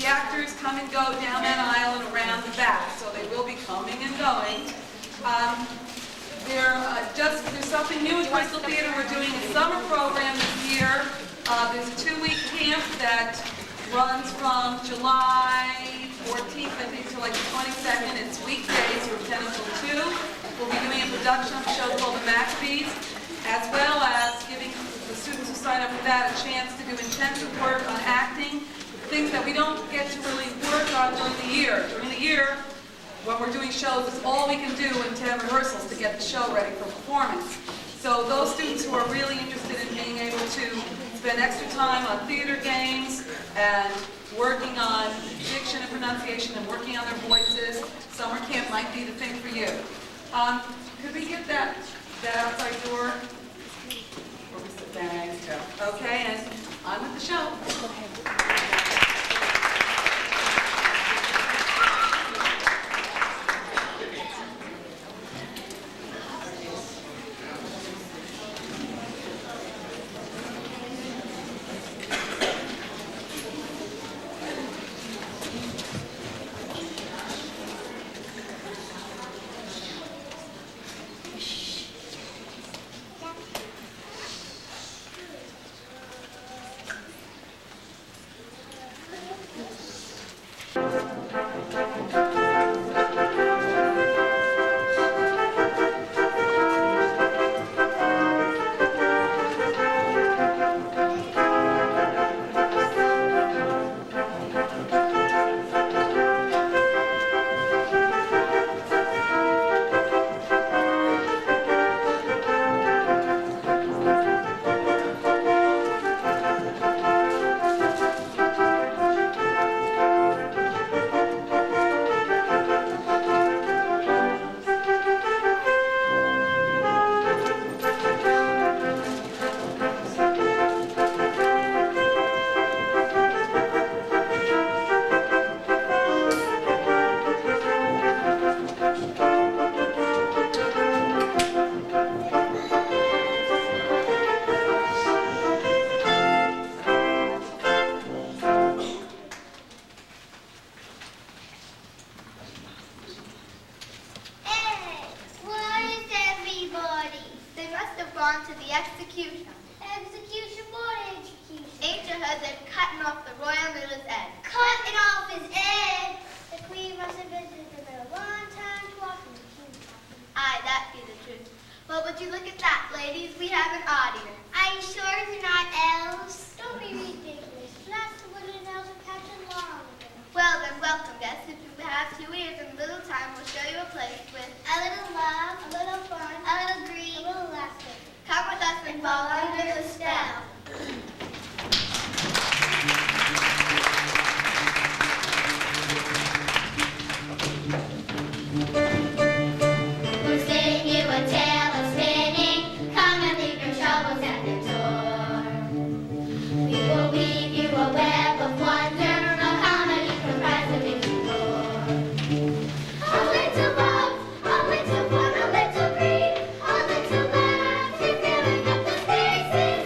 the actors come and go down that aisle and around the back, so they will be coming and going. There's something new at Crystal Theater. We're doing a summer program this year. There's a 2-week camp that runs from July 14th, I think, to like the 22nd. It's weekdays from 10 until 2. We'll be doing a production of a show called The Maccabees, as well as giving the students who sign up for that a chance to do intensive work on acting, things that we don't get to really work on during the year. During the year, when we're doing shows, it's all we can do in 10 rehearsals to get the show ready for performance. So those students who are really interested in being able to spend extra time on theater games and working on diction and pronunciation and working on their voices, summer camp might be the thing for you. Could we get that outside door? Where we sit down? Okay, and on with the show. To the execution. Execution, what execution? Ain't you heard they're cutting off the royal miller's head? Cutting off his head? The queen must have visited him a long time to walk in the king's coffin. Aye, that be the truth. Well, would you look at that, ladies? We have an audience. Are you sure they're not elves? Don't be ridiculous. That's the wooden elves of Captain Long. Well, then, welcome, guests. If you have 2 ears and a little time, we'll show you a place with A little love, a little fun, a little green. a little laughter. Come with us and fall under the spell. We'll sing you a tale of spinning. Come and leave your troubles at the door. We will weave you a web of wonder, a comedy comprised of its lore. A little love, a little fun, a little greed, a little laughter filling up the spaces.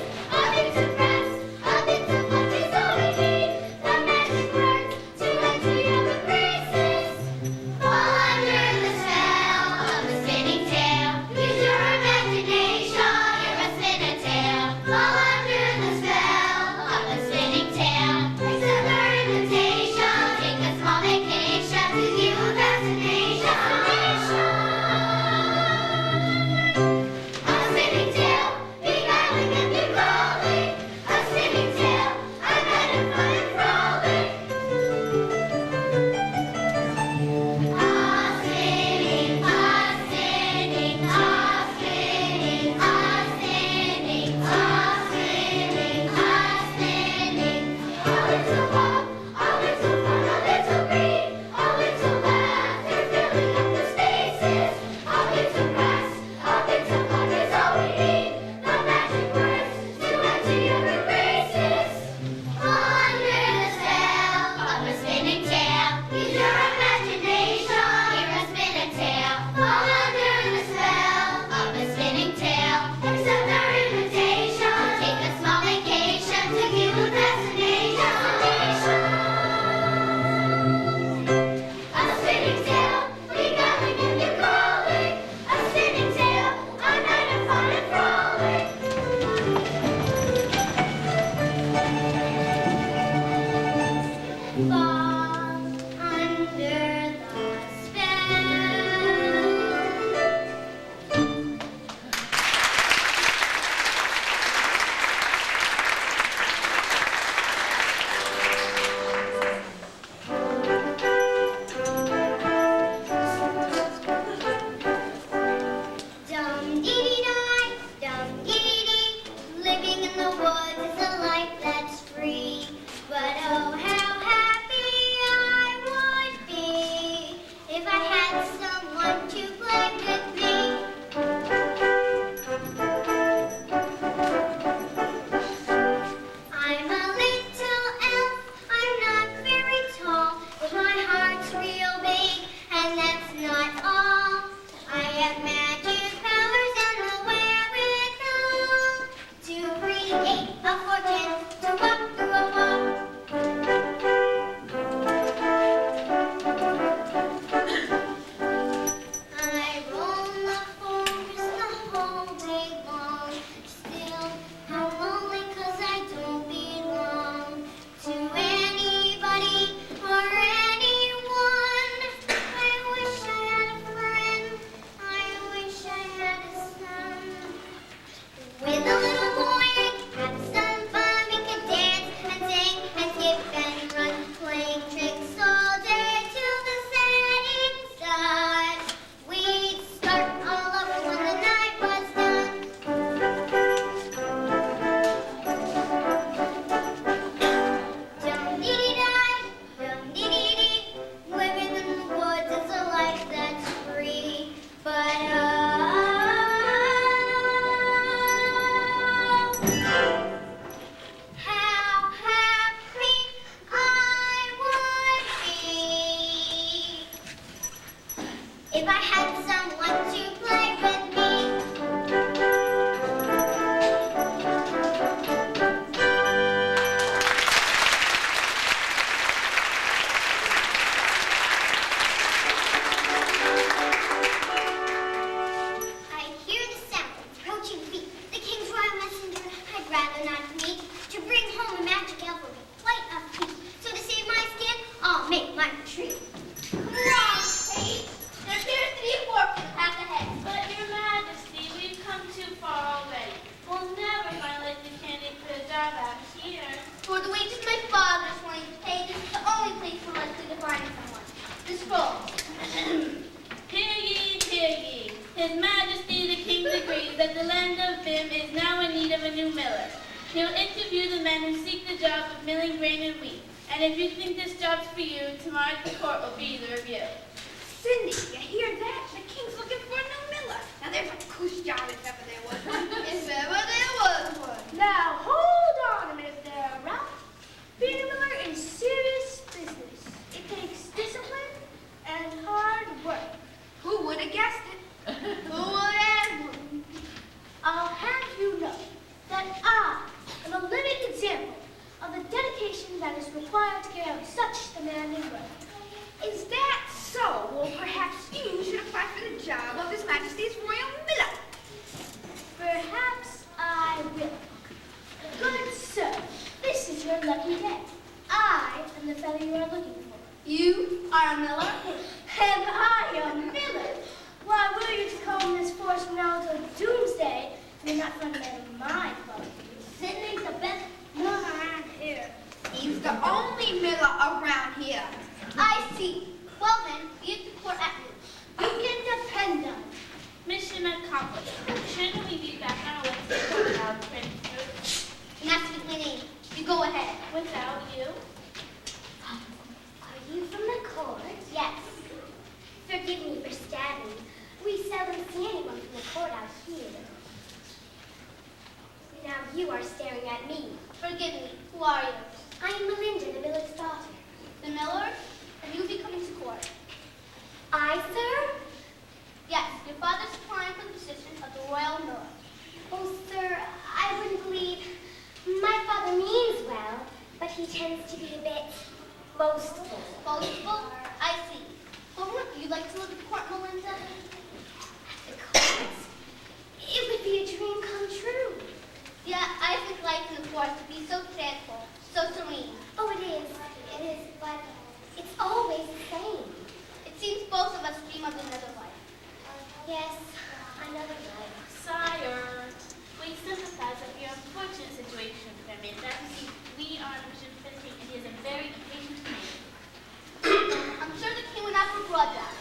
I had someone to play with me. I hear the sound of approaching feet. The king's royal messenger I'd rather not meet. To bring home a magic elf will be quite a feat. So to save my skin, I'll make my retreat. Wrong, Kate. There appears to be a fork in the path ahead. But your majesty, we've come too far already. We'll never find likely candidate for the job out here. For the wages my father's wanting to pay, this is the only place we're likely to find someone. The scroll. Hear ye, hear ye. His Majesty the King agrees that the land of Bim is now in need of a new miller. He'll interview the men who seek the job of milling grain and wheat. And if you think this job's for you, tomorrow at the court will be the review. Cindy, you hear that? The king's looking for a new miller. Now there's a goose job if ever there was one. If ever there was one. Now, hold on a minute there, Ralph. Being a miller is serious business. It takes discipline and hard work. Who would have guessed it? Who would have? I'll have you know that I am a living example of the dedication that is required to carry out such demanding work. Is that so? Well, perhaps you should apply for the job of His Majesty's Royal Miller. Perhaps I will. Good sir, this is your lucky day. I am the fellow you are looking for. You are a miller? And I am Miller. Why, were you to comb this forest from now until doomsday, you're not finding out of my quality. Sydney's the best miller around here. He's the only miller around here. I see. Well then, be at the court at noon. You can depend on it. Mission accomplished. Shouldn't we be back on our way to without Prince Fruit? And that's the name. You go ahead. Without you? Are you from the court? Yes. Forgive me for stabbing. We seldom see anyone from the court out here. Now you are staring at me. Forgive me. Who are you? I am Melinda, the miller's daughter. The miller? And you'll be coming to court. I, sir? Yes, your father's applying for the position of the royal miller. Oh, sir, I wouldn't believe. My father means well, but he tends to be a bit boastful. Boastful? I see. But wouldn't you like to live at court, Melinda? The courts? It would be a dream come true. Yeah, I think life in the court to be so tranquil, so serene. Oh, it is, but it's always the same. It seems both of us dream of another life. Yes, another life. Sire, we sympathize with your unfortunate situation, Fairman. That means we are on a mission for the king, and he is a very impatient man. I'm sure the king would not begrudge us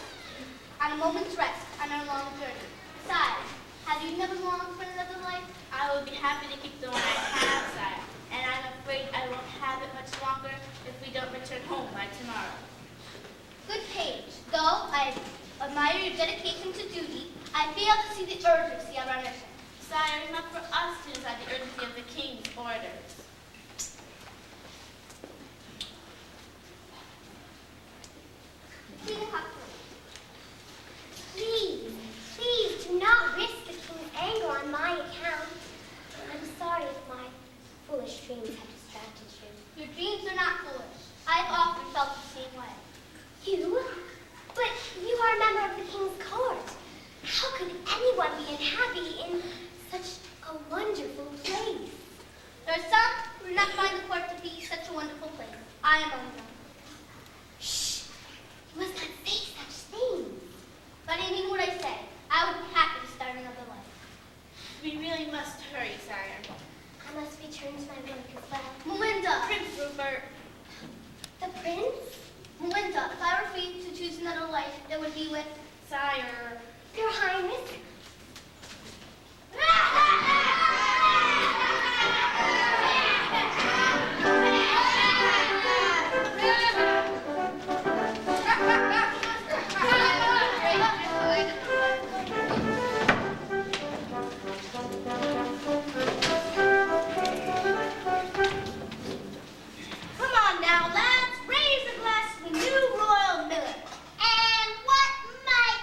on a moment's rest on our long journey. Besides, have you never longed for another life? I would be happy to keep the one I have, sire, and I'm afraid I won't have it much longer if we don't return home by tomorrow. Good page. Though I admire your dedication to duty, I fail to see the urgency of our mission. Sire, it's not for us to decide the urgency of the king's orders. Please, do not risk the king's anger on my account. I'm sorry if my foolish dreams have distracted you. Your dreams are not foolish. I've often felt the same way. You? But you are a member of the king's court. How could anyone be unhappy in such a wonderful place? There are some who do not find the court to be such a wonderful place. I am among them. Shh! You must not say such things. But I mean what I say. I would be happy to start another life. We really must hurry, sire. I must return to my work as well. Melinda! Prince Rupert. The prince? Melinda, if I were free to choose another life, it would be with... Sire. Your Highness? Come on now, lads. Raise a glass to the new royal miller. And what might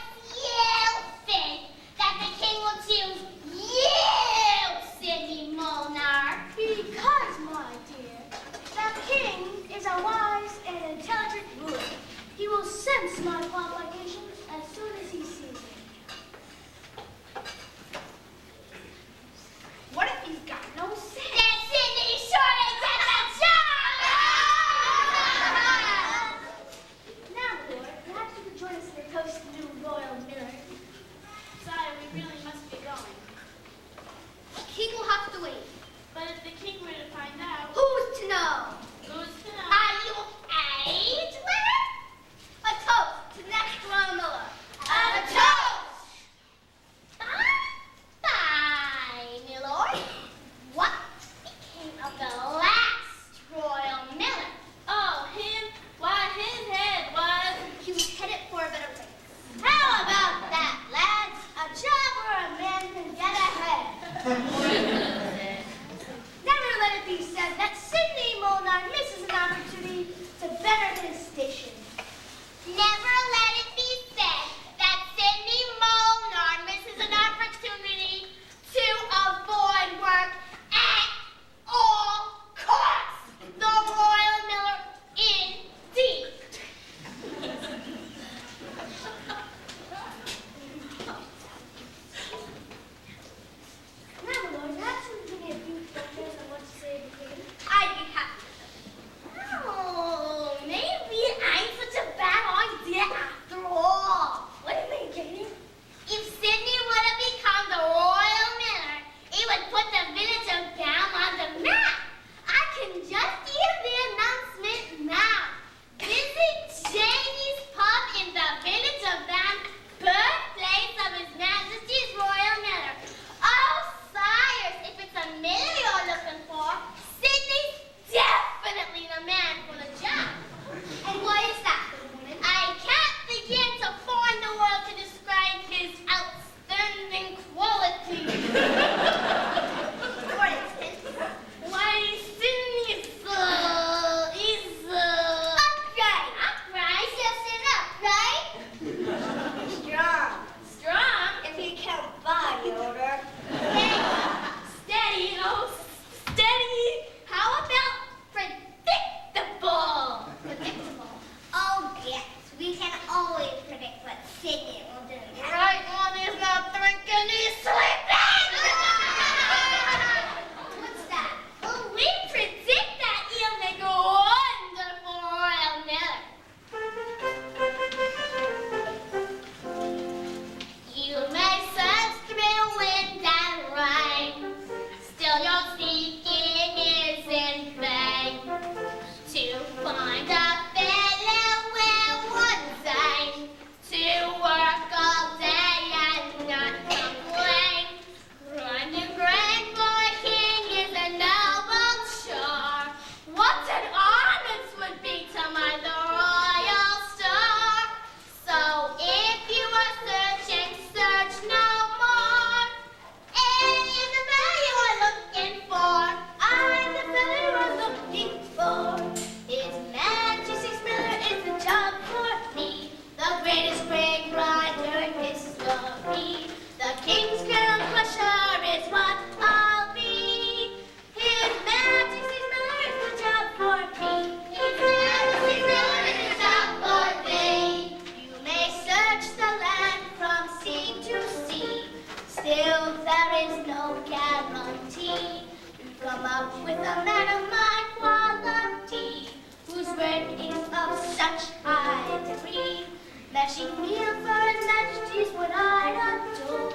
learn is of such high degree that she kneeled for His Majesty's what I'd adore.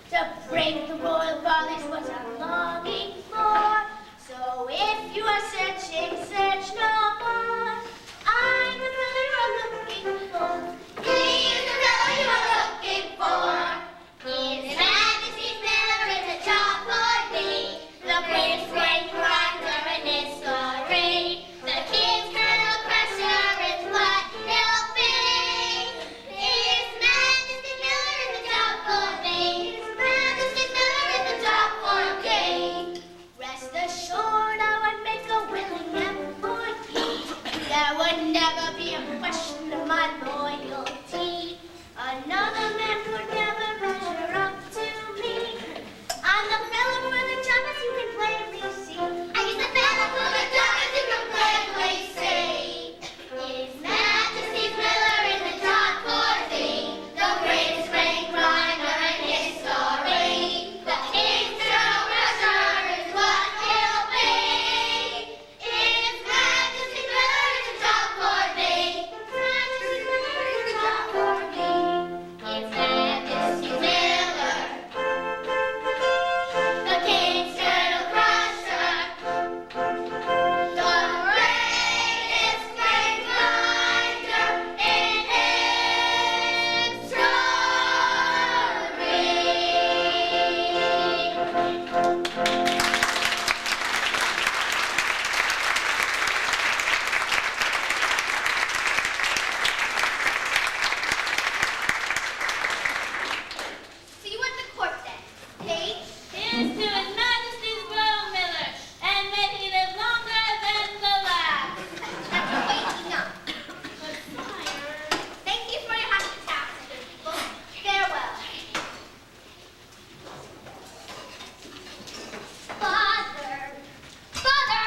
To break the royal bond is what I'm longing for. So if you are searching, search no more. I'm the brother you're looking for. He is the fellow you are looking for. His Majesty's miller is a job for thee, the greatest great grinder in history. The King's Colonel Crusher is what he'll be. His Majesty's miller is a job for thee. His Majesty's miller is a job for thee. Rest assured I would make a willing employee. There would never be a question of my loyalty. Another man could never measure up to me. I'm the fellow for the job, as you can plainly see. I'm the fellow for the job, as you can plainly see. His Majesty's miller is a job for thee, the greatest grain grinder in history. The King's Colonel Crusher is what he'll be. His Majesty's miller is a job for thee. His Majesty's miller is a job for thee. His Majesty's miller, the King's Colonel Crusher, the greatest grain grinder in history. See what the court says. Page. Here's to His Majesty's Royal Miller, and may he live longer than the last. That's quite enough. Thank you for your hospitality, people. Farewell. Father! Father!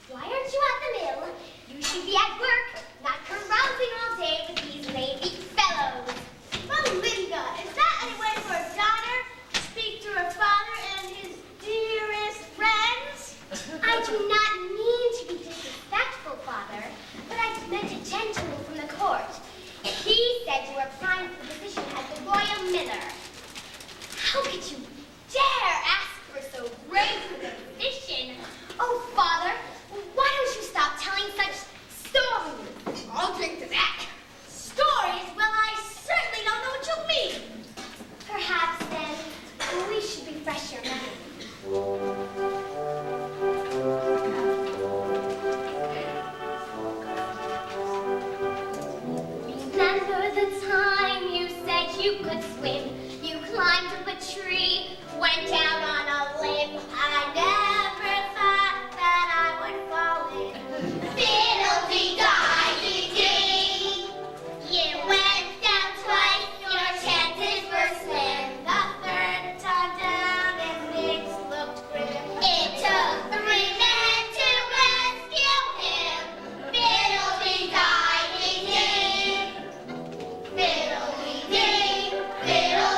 Why aren't you at the mill? You should be at work, not carousing all day with these lazy fellows. Oh, Linda, is that any way for a daughter to speak to her father and his dearest friends? I do not mean to be disrespectful, Father, but I meant a gentleman from the court. He said you were applying for the position as the royal miller. How could you dare ask for so great a position? Oh, Father, why don't you stop telling such stories? I'll drink to that. Stories? Well, I certainly don't know what you mean. Perhaps then we should refresh your memory. Remember the time you said you could swim? You climbed up a tree, went out on a limb. I never thought that I would fall in. Fiddle-dee-die-dee-dee. You went down twice, your chances were slim. The third time down and things looked grim. It took 3 men to rescue him. Fiddle-dee-die-dee-dee. Fiddle-dee-dee, fiddle-dee-dee.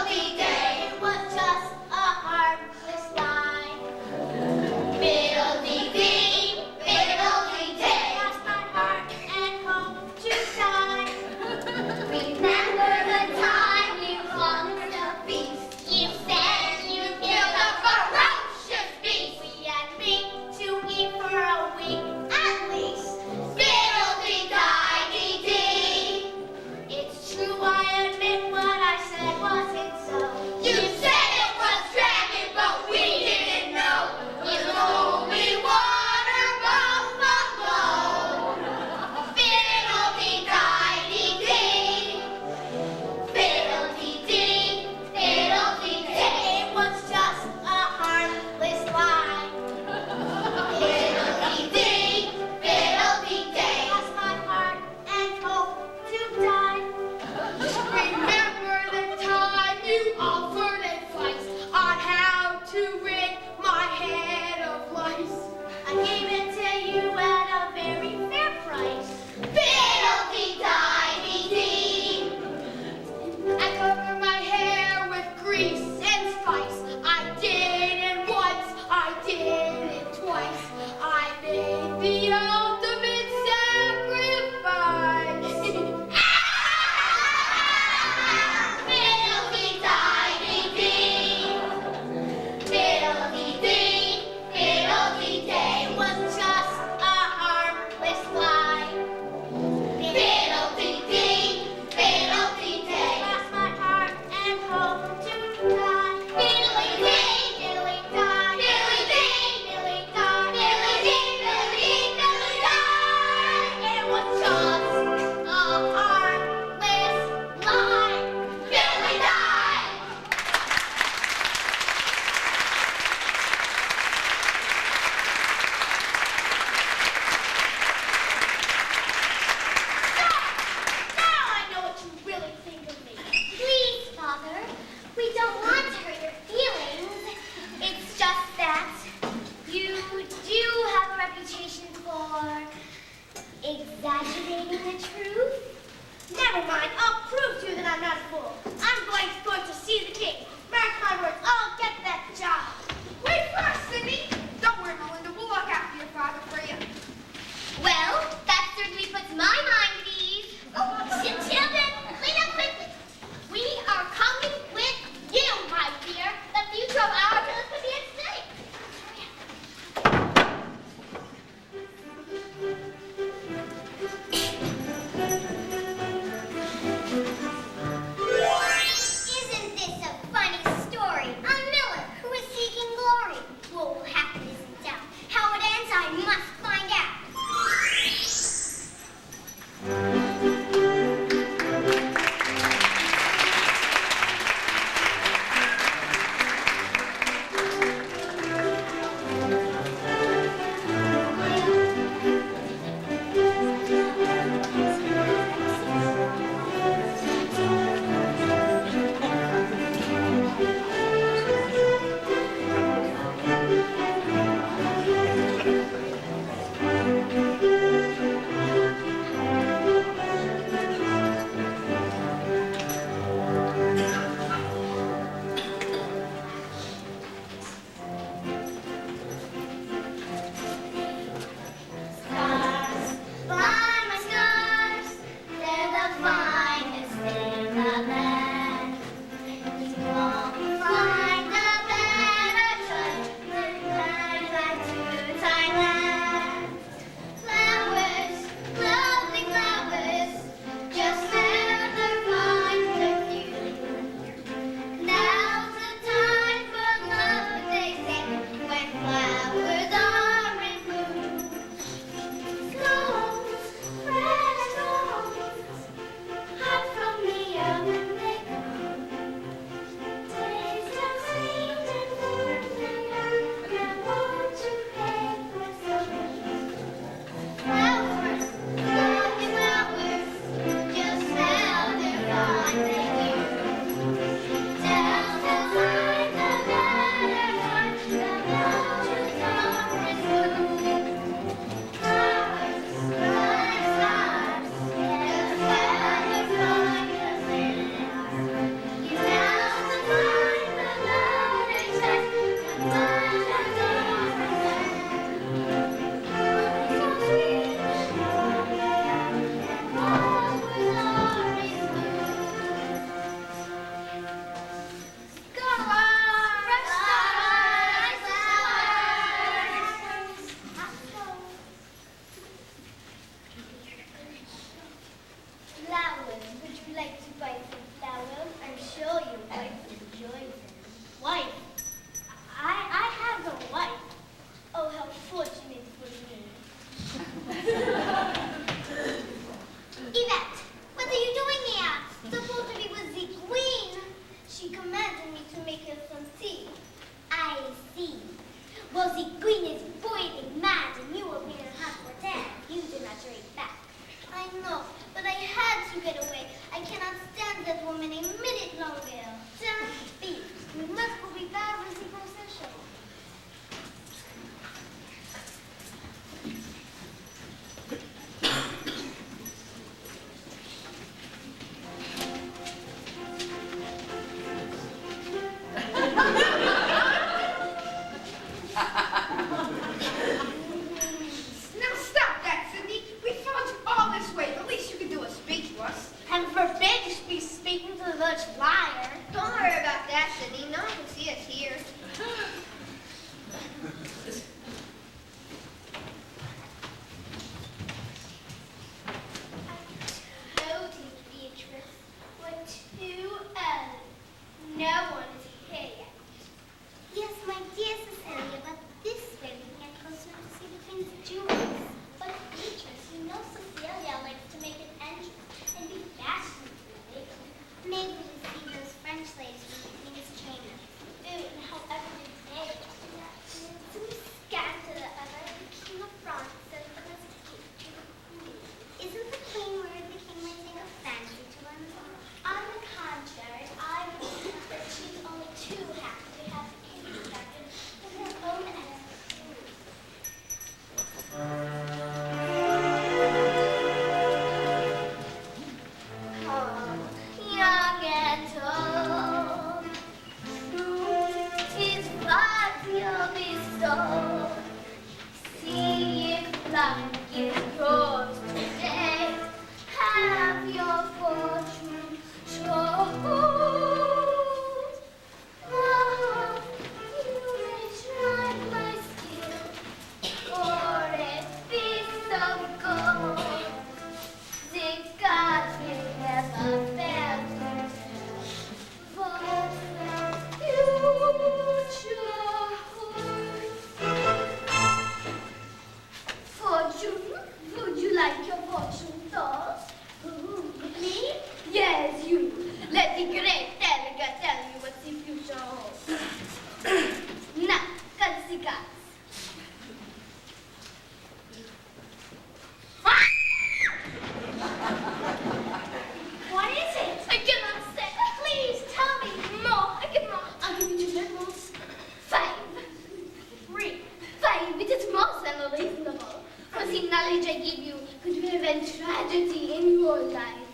knowledge I give you could prevent tragedy in your life.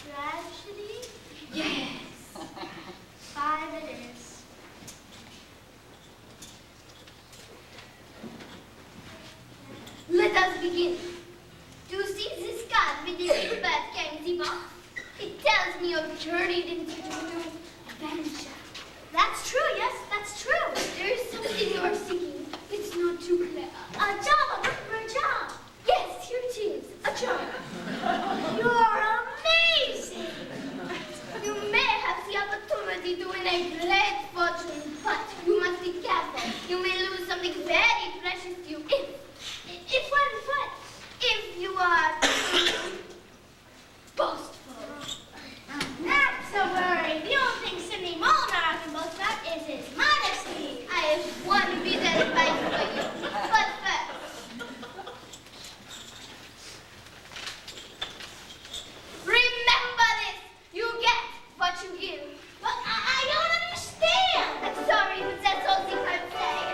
Tragedy? Yes. 5 it is. Let us begin. Du siehst this card with the Silbert kennen Sie was? It tells me you've journeyed into a new adventure. That's true, yes, that's true. There is something you are seeking. It's not too clear. A job, I'm looking for a job. Yes, here it is, a job. You're amazing. You may have the opportunity to win a great fortune, but you must be careful. You may lose something very precious to you if you are boastful. Not to worry. The only thing Sidney Molnar can boast about is his modesty. I have one bit of advice for you. But first, remember this. You get what you give. But I don't understand. I'm sorry, but that's all the I say.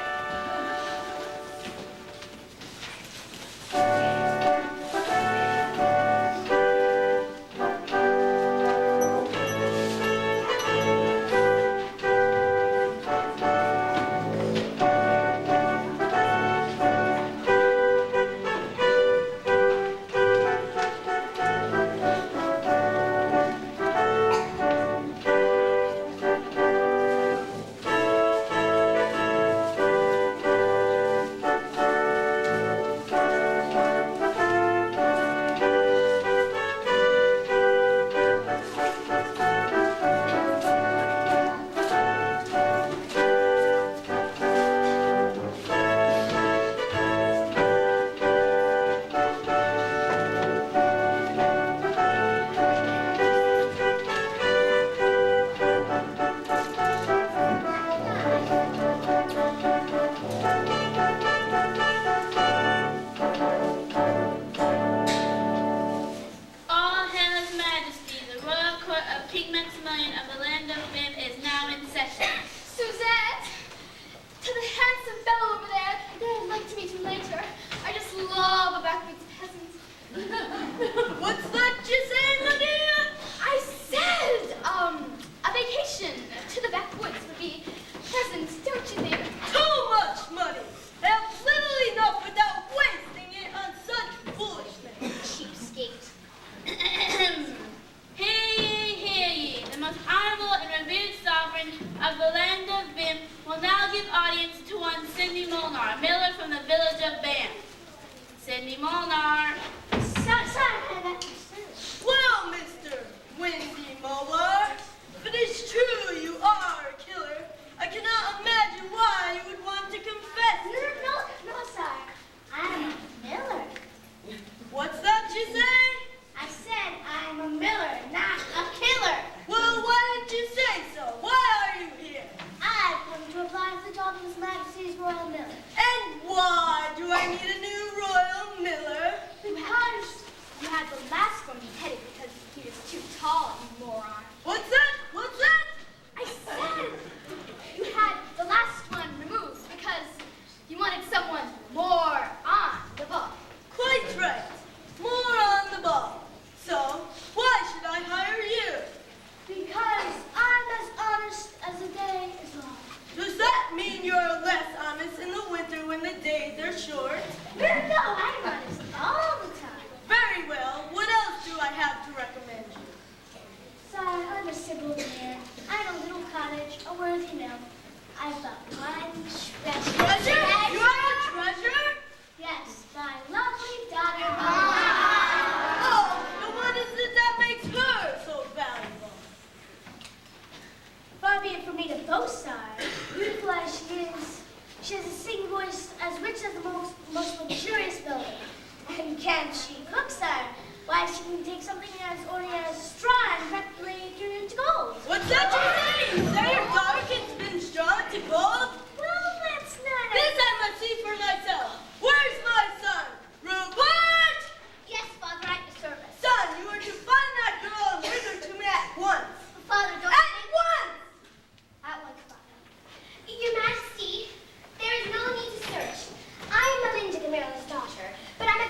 Your Majesty, there is no need to search. I am Melinda, the Maryland's daughter, but I'm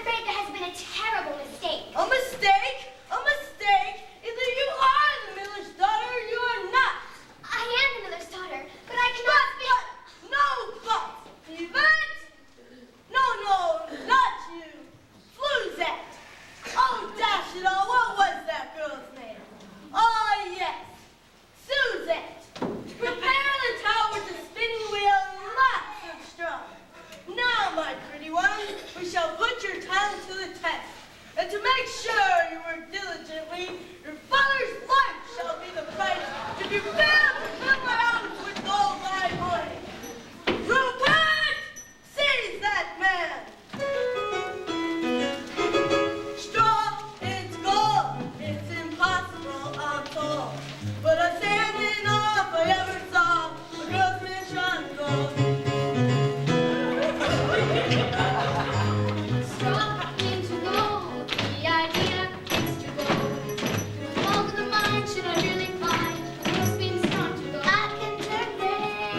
talent to the test, and to make sure you work diligently, your father's life shall be the price to be filled to fill my house with gold my money. Rupert! Seize that man! Straw, it's gold. It's impossible, I'm told. But I stand in awe if I ever saw a grossman trying to gold. Straw into gold. The idea is to go. Through all of the mind, should I really find a roasting strong to go? I can turn red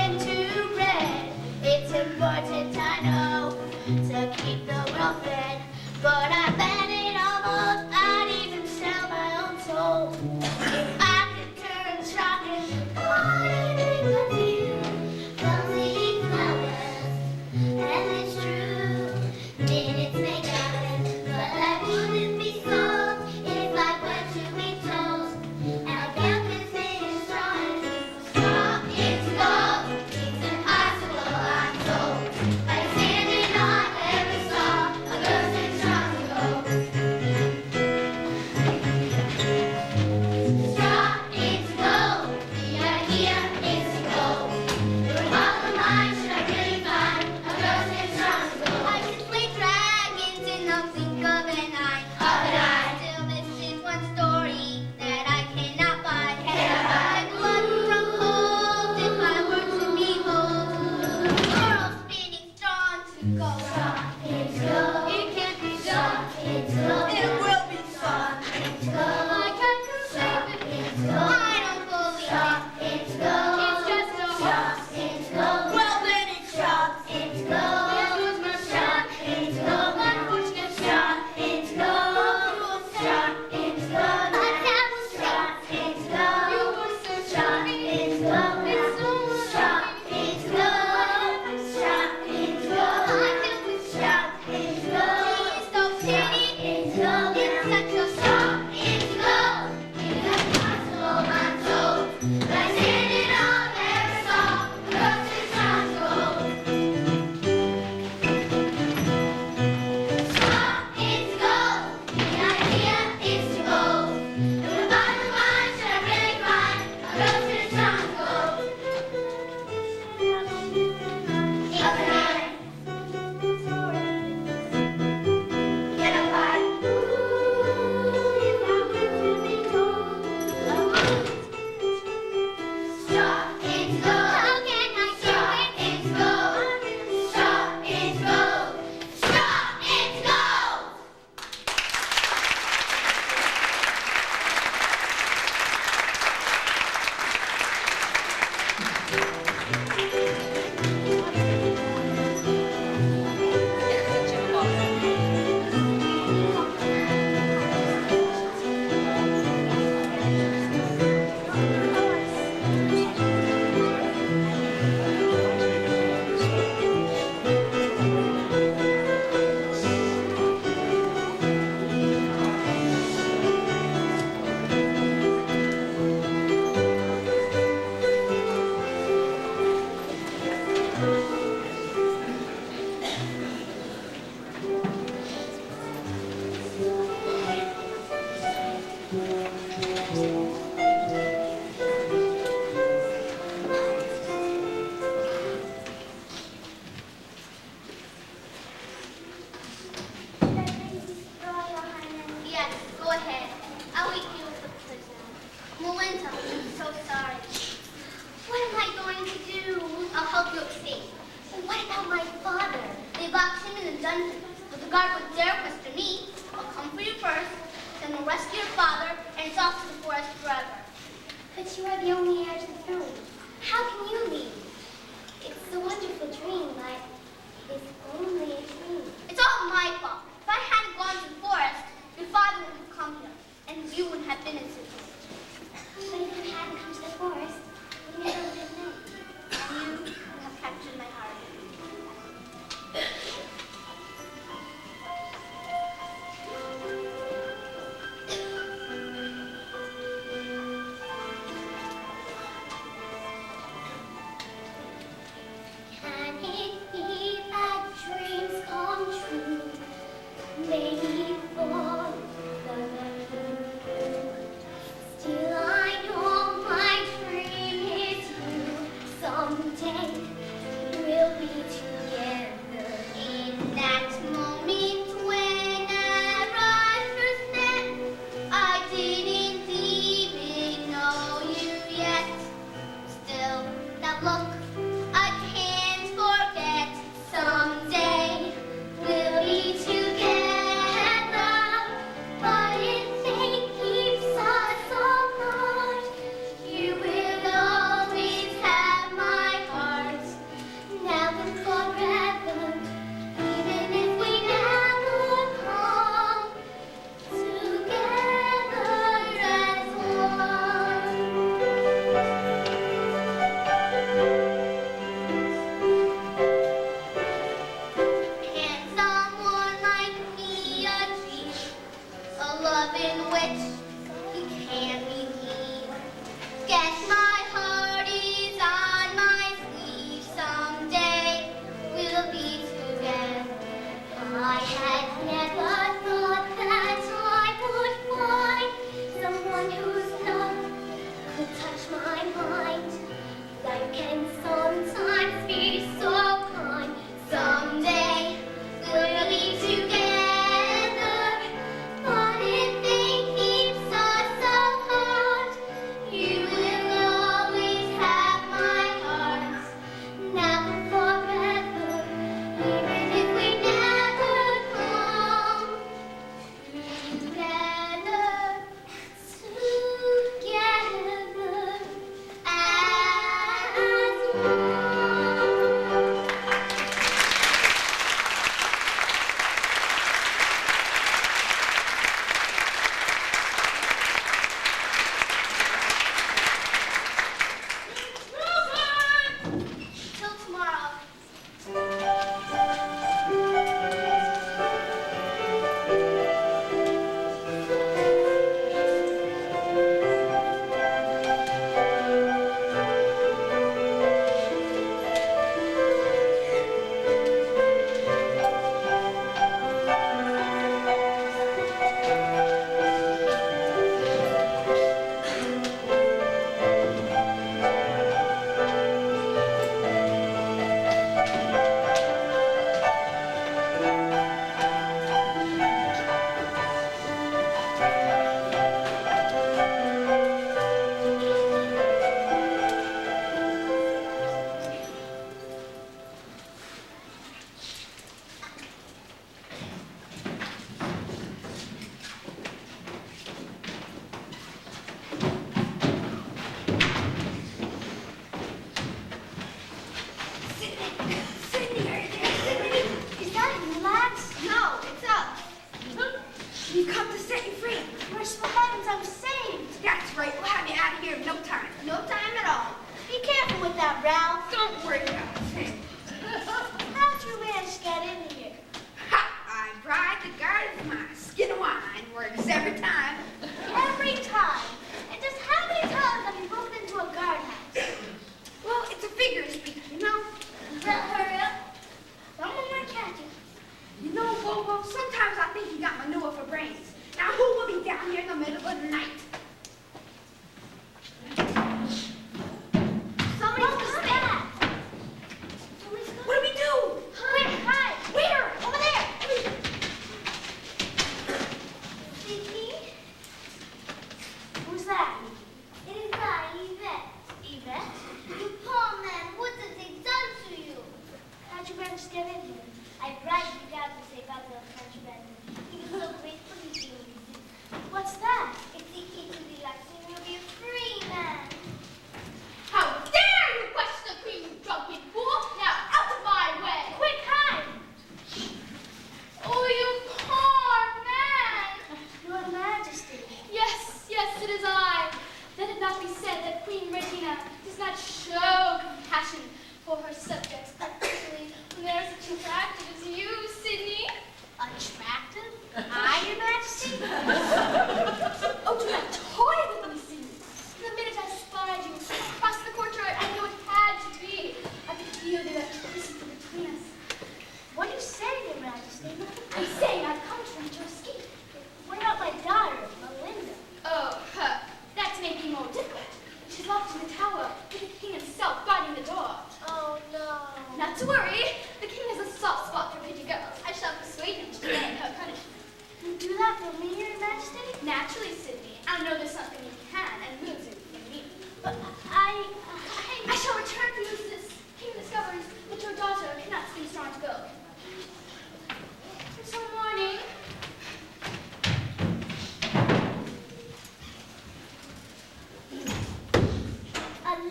into red. It's important, I know, to keep the world fed. But I bet it almost, I'd even sell my own soul. If I could turn straw into gold, anything I feel from these flowers. And it's true, minutes may gather, but I wouldn't be sold if I were to be told. And I can't consider strong. Strong is gold, it's impossible, I'm told. By standing on every saw, a ghost and strong to go. Strong is gold, the idea is to go. Through all the mind, should I really find a ghost and strong to go? I can slay dragons in the blink of an eye. Still, this is one story that I cannot buy. My blood would run cold if I were to be bold. The world spinning strong to go. Strong is gold. It can't be strong. It's gold. It will be strong. It's gold. I can't conceive it. It's gold. I don't believe it. It's gold. It's just a horse. It's gold. Well, then it's strong. It's gold. It was my shot. It's gold. My fortune shot. It's gold. Shot. It's gold. My devil's shot. It's gold. You were so shot. It's gold. It's so shot. It's gold. Shot. It's gold. I feel with shot. It's gold. It's so pretty. It's gold. It's such a shot. It's gold. It's impossible, I'm told. By standing on every saw, the ghost is strong gold. Strong is gold. The idea is to go. Through the bottom line, should I really find a ghost is strong gold? Other night. Get a part. If I were to be told, straw is gold. How can I straw is gold? Straw is gold. Straw is gold. Yes, go ahead. I'll wait here with the prisoner. Melinda, I'm so sorry. What am I going to do? I'll help you escape. But what about my father? They locked him in a dungeon. But the guard would dare question me. I'll come for you first, then we'll rescue your father, and it's off to the forest forever. But you are the only heir to the throne. How can you leave? It's a wonderful dream, but it's only a dream. It's all my fault. If I hadn't gone to the forest, your father wouldn't have come here, and you wouldn't have been in Sicily. But if you hadn't come to the forest, we never would have known. And you have captured my heart. Can it be that dreams come No, it's up. You come to set you free. Merciful heavens, I'm saved. That's right. We'll have you out of here in no time. No time at all. Be careful with that, Ralph. Don't worry about it. How'd you manage to get in here? Ha! I ride the guard as my skin of wine. Works every time. Every time. And just how many times have you broken into a guardhouse? Well, it's a figure of speech, you know? Well, hurry up. Someone might catch you. You know, Bobo, sometimes I think you got manure for brains. Now, who will be down here in the middle of the night? Somebody's coming. What do we do? Quick, hide. Where? Over there. Vicky? Who's that? It is I, Yvette. Yvette? You poor man, what has they done to you? How'd you manage to get in here? I bribed the guard to save out the Frenchman. He was so grateful he gave me this. What's that? It's the key to the election. You'll be a free man. How dare you question the queen, you drunken fool! Now out of my way! Quick, hide! Oh, you poor man! Your Majesty. Yes, it is I. Let it not be said that Queen Regina does not show compassion for her subjects, particularly when they are such attractive as you, Sydney. Attractive? I, Your Majesty? Oh, do not toy with me, Sydney. The minute I spied you across the courtyard, I knew it had to be. I could feel the electricity between us. What are you saying, Your Majesty? I'm saying I've come to meet your escape. What about my daughter, Melinda? Oh, that's making more difficult. She's locked in the tower with the king himself guarding the door. Oh, no. Not to worry. The king has a soft spot for pretty girls. I shall persuade him to delay her punishment. Can you do that for me, Your Majesty? Naturally, Sydney. I know there's something you can and will do for me. But I shall return for you as this king discovers that your daughter cannot be strong to go. Until morning.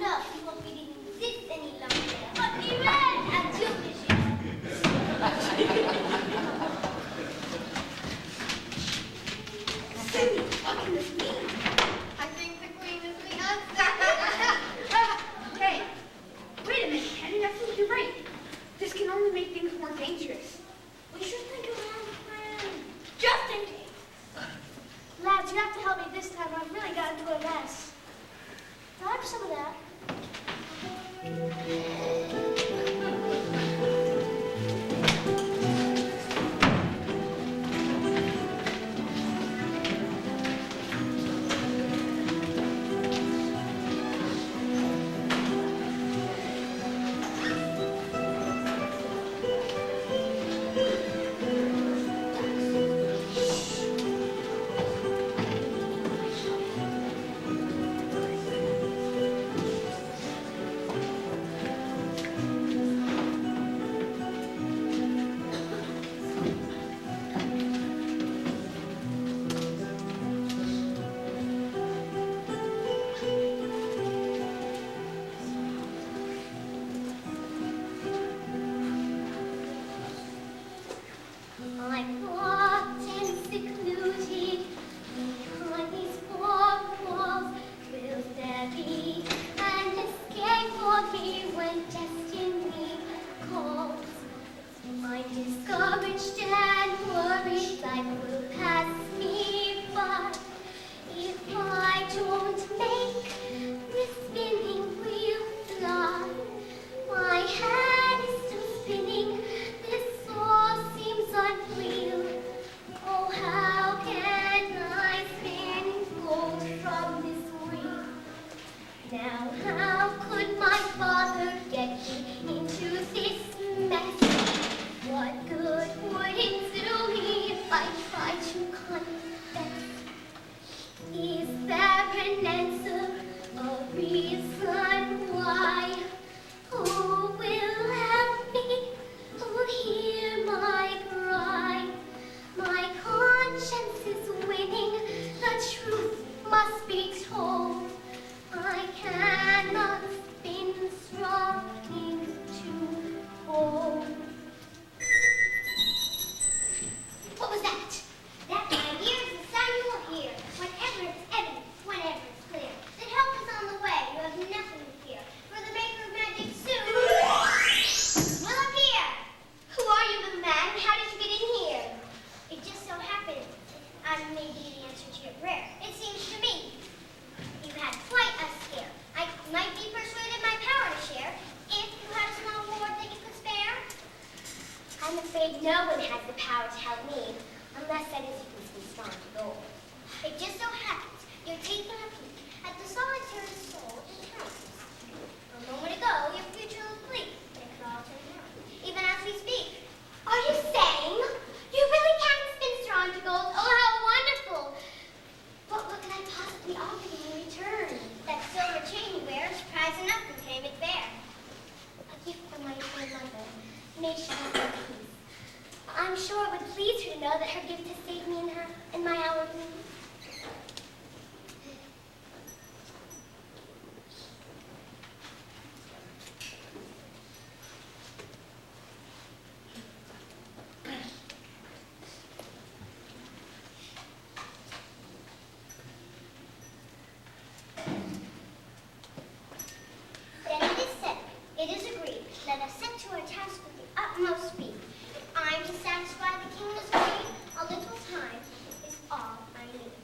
enough. You won't be eating this any longer. But Yvette, and you, Sydney, what can this mean? I think the queen is the Hey, wait a minute, Penny. Absolutely right. This can only make things more dangerous. We should think of another plan. Just in case. Lads, you have to help me this time. I've really gotten into a mess. Can I have some of that? I'm locked and secluded behind these four walls. Will there be an escape for me when destiny calls? My discouraged and worried life will pass me by if I don't make this spinning wheel fly. My head is still spinning. This all seems unreal. Oh, how can I spin gold from this wheel? Now, how could my father get me into this mess? What good would it do me if I tried unless that is you can spin straw into gold. It just so happens you're taking a peek at the solitary soul in Kansas. A moment ago, your future looked bleak, but it could all turn around, even as we speak. Are you saying you really can spin straw into gold? Oh, how wonderful! But what can I possibly offer you in return? That silver chain you wear is prize enough from payment fair. A gift from my dear mother. May she have her peace. I'm sure it would please her to know that her gift has saved me in my hour of need. Then it is said, it is agreed, let us set to our task with the utmost speed. If I'm to satisfy the king of greed, a little time is all I need.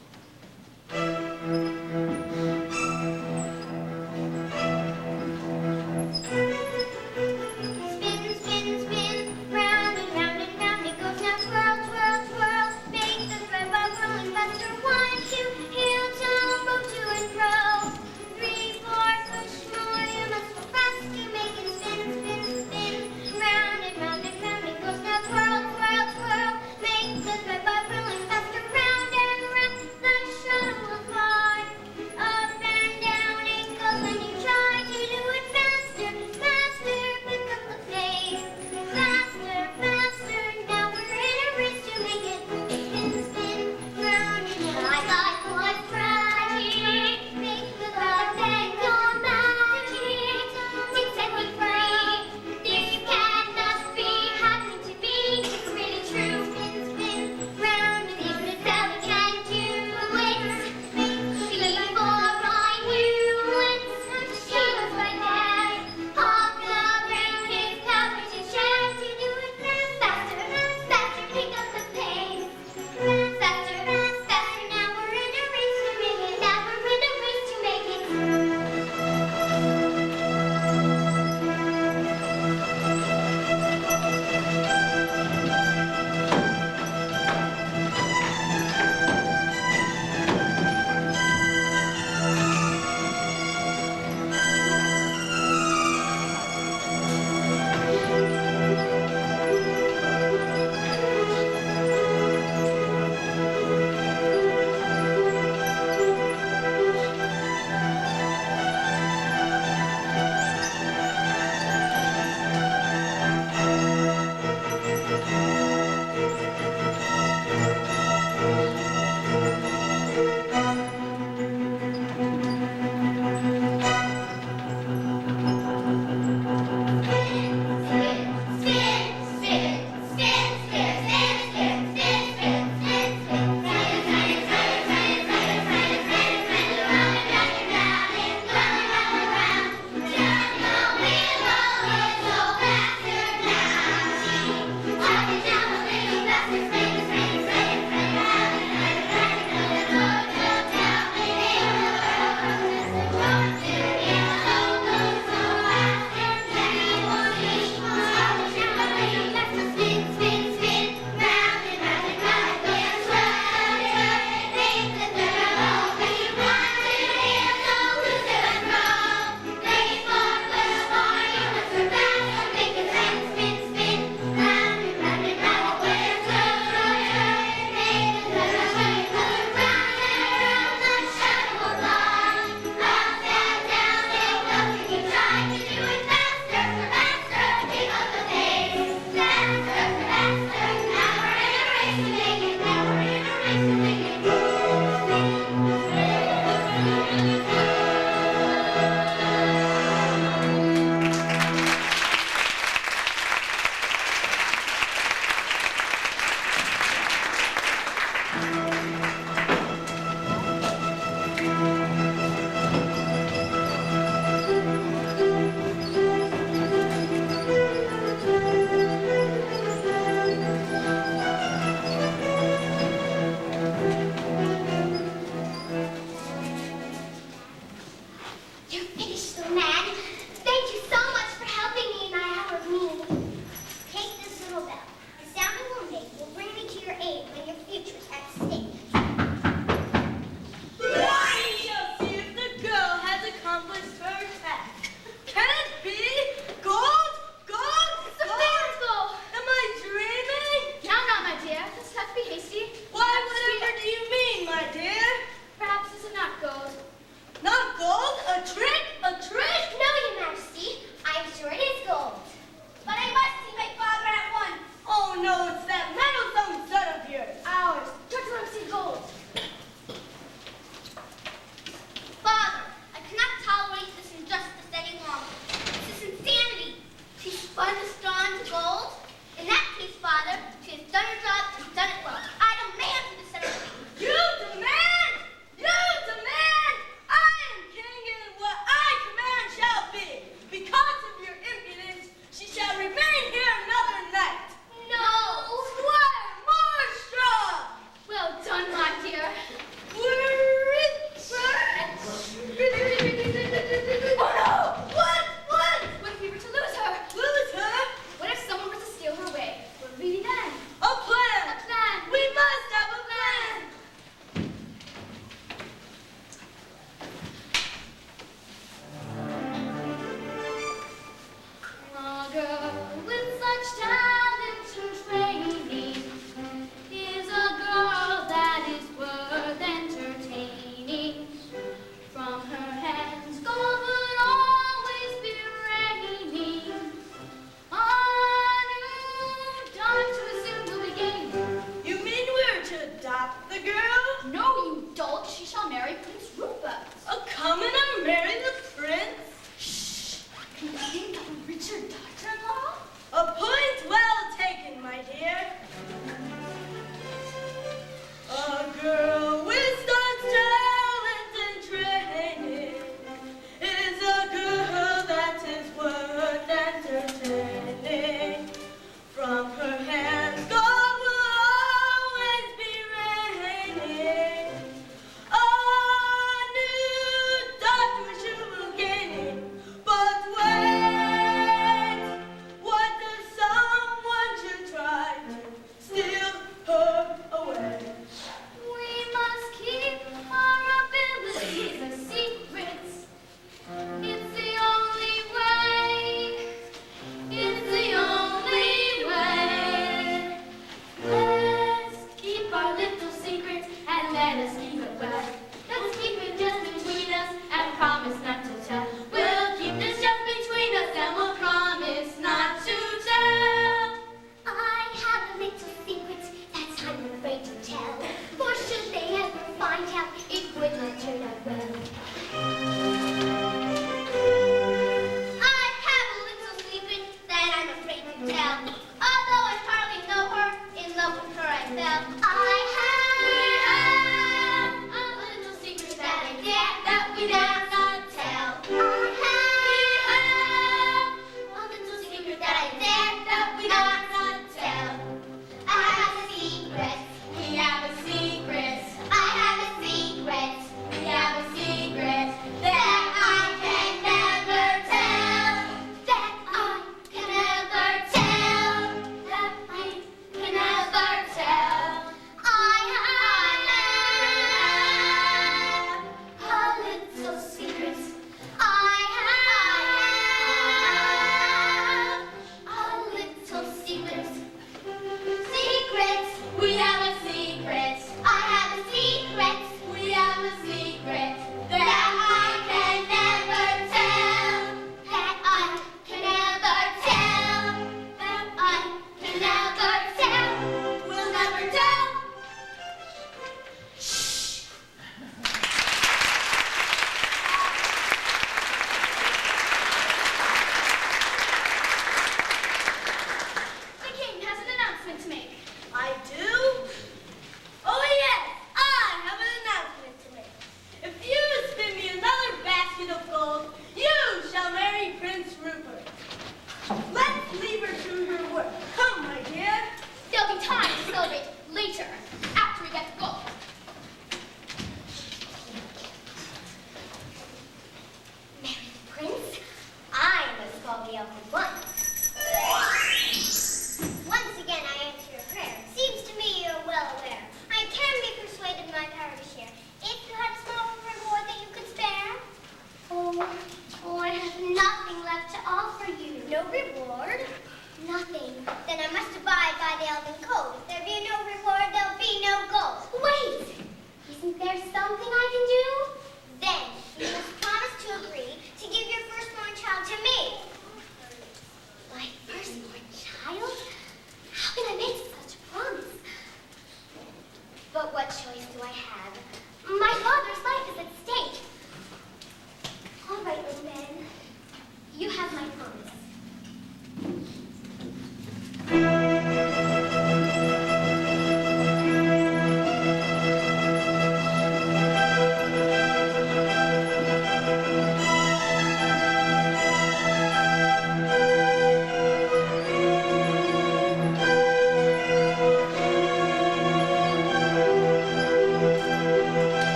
adopt the girl? No, you dolt. She shall marry Prince Rupert. Come and marry the prince? Shh. Can you think of a richer daughter-in-law? A point well taken, my dear. A girl with such talent and training is a girl that is worth entertaining. From her hands, God will always be raining. A new doctor she will gain, but wait, what if someone should try to steal her away? We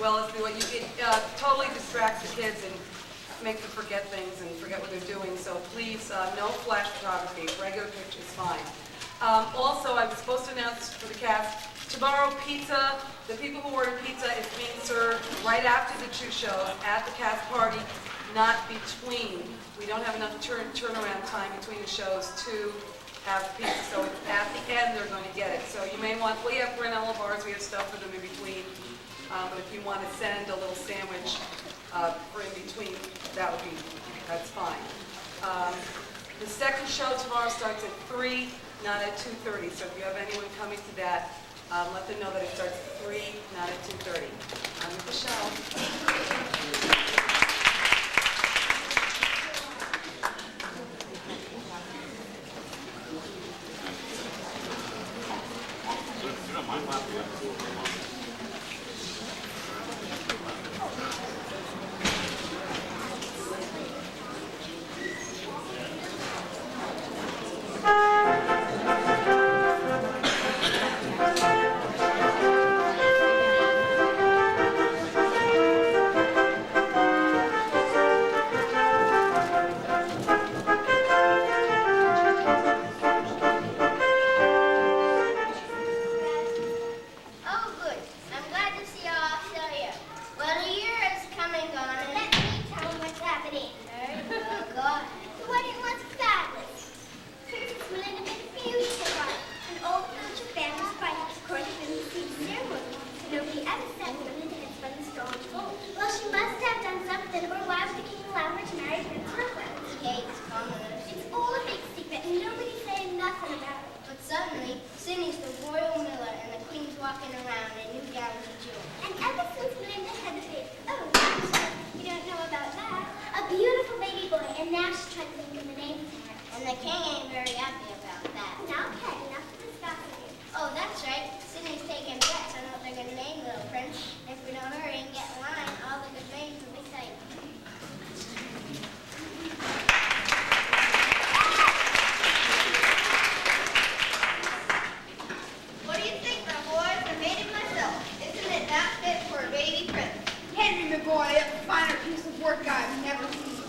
well as do it. It totally distracts the kids and makes them forget things and forget what they're doing. So please, no flash photography. Regular pictures fine. Also, I was supposed to announce for the cast, tomorrow pizza, the people who order pizza is being served right after the two shows at the cast party, not between. We don't have enough turnaround time between the shows to have pizza, so at the end they're going to get it. So you may want, we have granola bars, we have stuff for them in between, but if you want to send a little sandwich for in between, that's fine. The second show tomorrow starts at 3, not at 2:30, so if you have anyone coming to that, let them know that it starts at 3, not at 2:30. I'm Michelle. Oh, good. I'm glad to see you all still here. Well, the year is come and gone, and let me tell you what's happening. Well, go ahead. The wedding was fabulous. Princess Melinda made beautiful. An old village of families by his court had been received ceremony. Nobody ever said Melinda had spun the stone. Well, she must have done something, or why would the king allow her to marry Prince Rupert? Hates commoners. It's all a big secret, and nobody's saying nothing about it. But suddenly, Cindy's the royal miller, and the queen's walking around in new gowns and jewels. And ever since Melinda had the baby, oh, you don't know about that, a beautiful baby boy, and now she's trying to think of the name for him. And the king ain't very happy about that. Now, okay, enough of discussing it. Oh, that's right. Cindy's taking bets on what they're going to name little prince. If we don't hurry and get in line, all the good names will be taken. What do you think, my boys? I made it myself. Isn't it that fit for a baby prince? Henry, my boy, a finer piece of work I've never seen.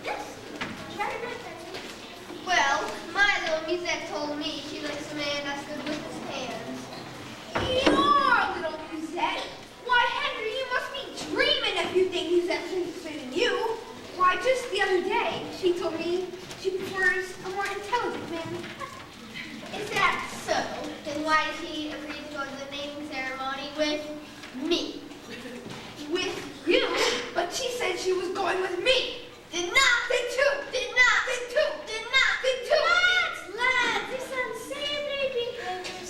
Yes, very good, Henry. Well, my little musette told me she likes a man that's good with his hands. Your little musette? Why, Henry, you must be dreaming if you think Musette's interested in you. Why, just the other day, she told me she prefers a more intelligent man. Is that so? Then why did he agree to go to the naming ceremony with me? With you? But she said she was going with me. Did not. Did two. Did not. Did two. Did not. Did two. Lads, you sound the same baby behavior,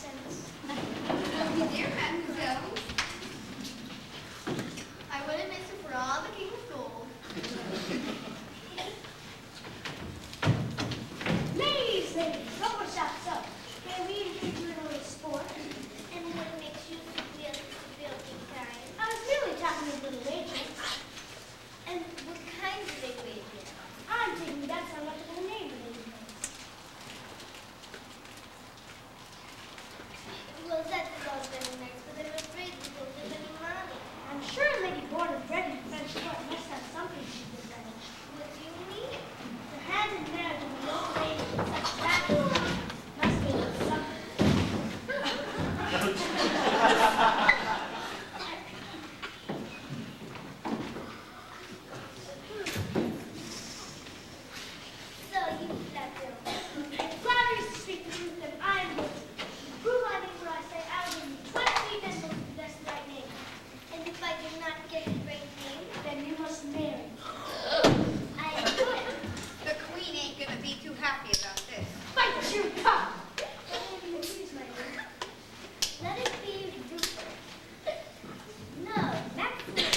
sense. Dear mademoiselle, I wouldn't miss it for all the king's gold. Ladies, what was that so? Can we engage you in a little sport? And what makes you feel excited? I was really talking a little wager. And what kind of big wager? I'm thinking that's how much of a name it is. Well, that sounds very nice, but I'm afraid we don't have any money. I'm sure Lady Board of Bread and French Court must have something she could manage. What do you mean? The hand in marriage of the old lady with such bad must be something. So you left him. Flattery to speak the truth, and I am guilty. Prove I mean what I say, I will give you 20 pesos to possess the right name. And if I do not get the right name, then you must marry. I do it. The queen ain't gonna be too happy about this. Fight your cup. What name you choose, my dear? Let it be Rupert. No, Maxwell.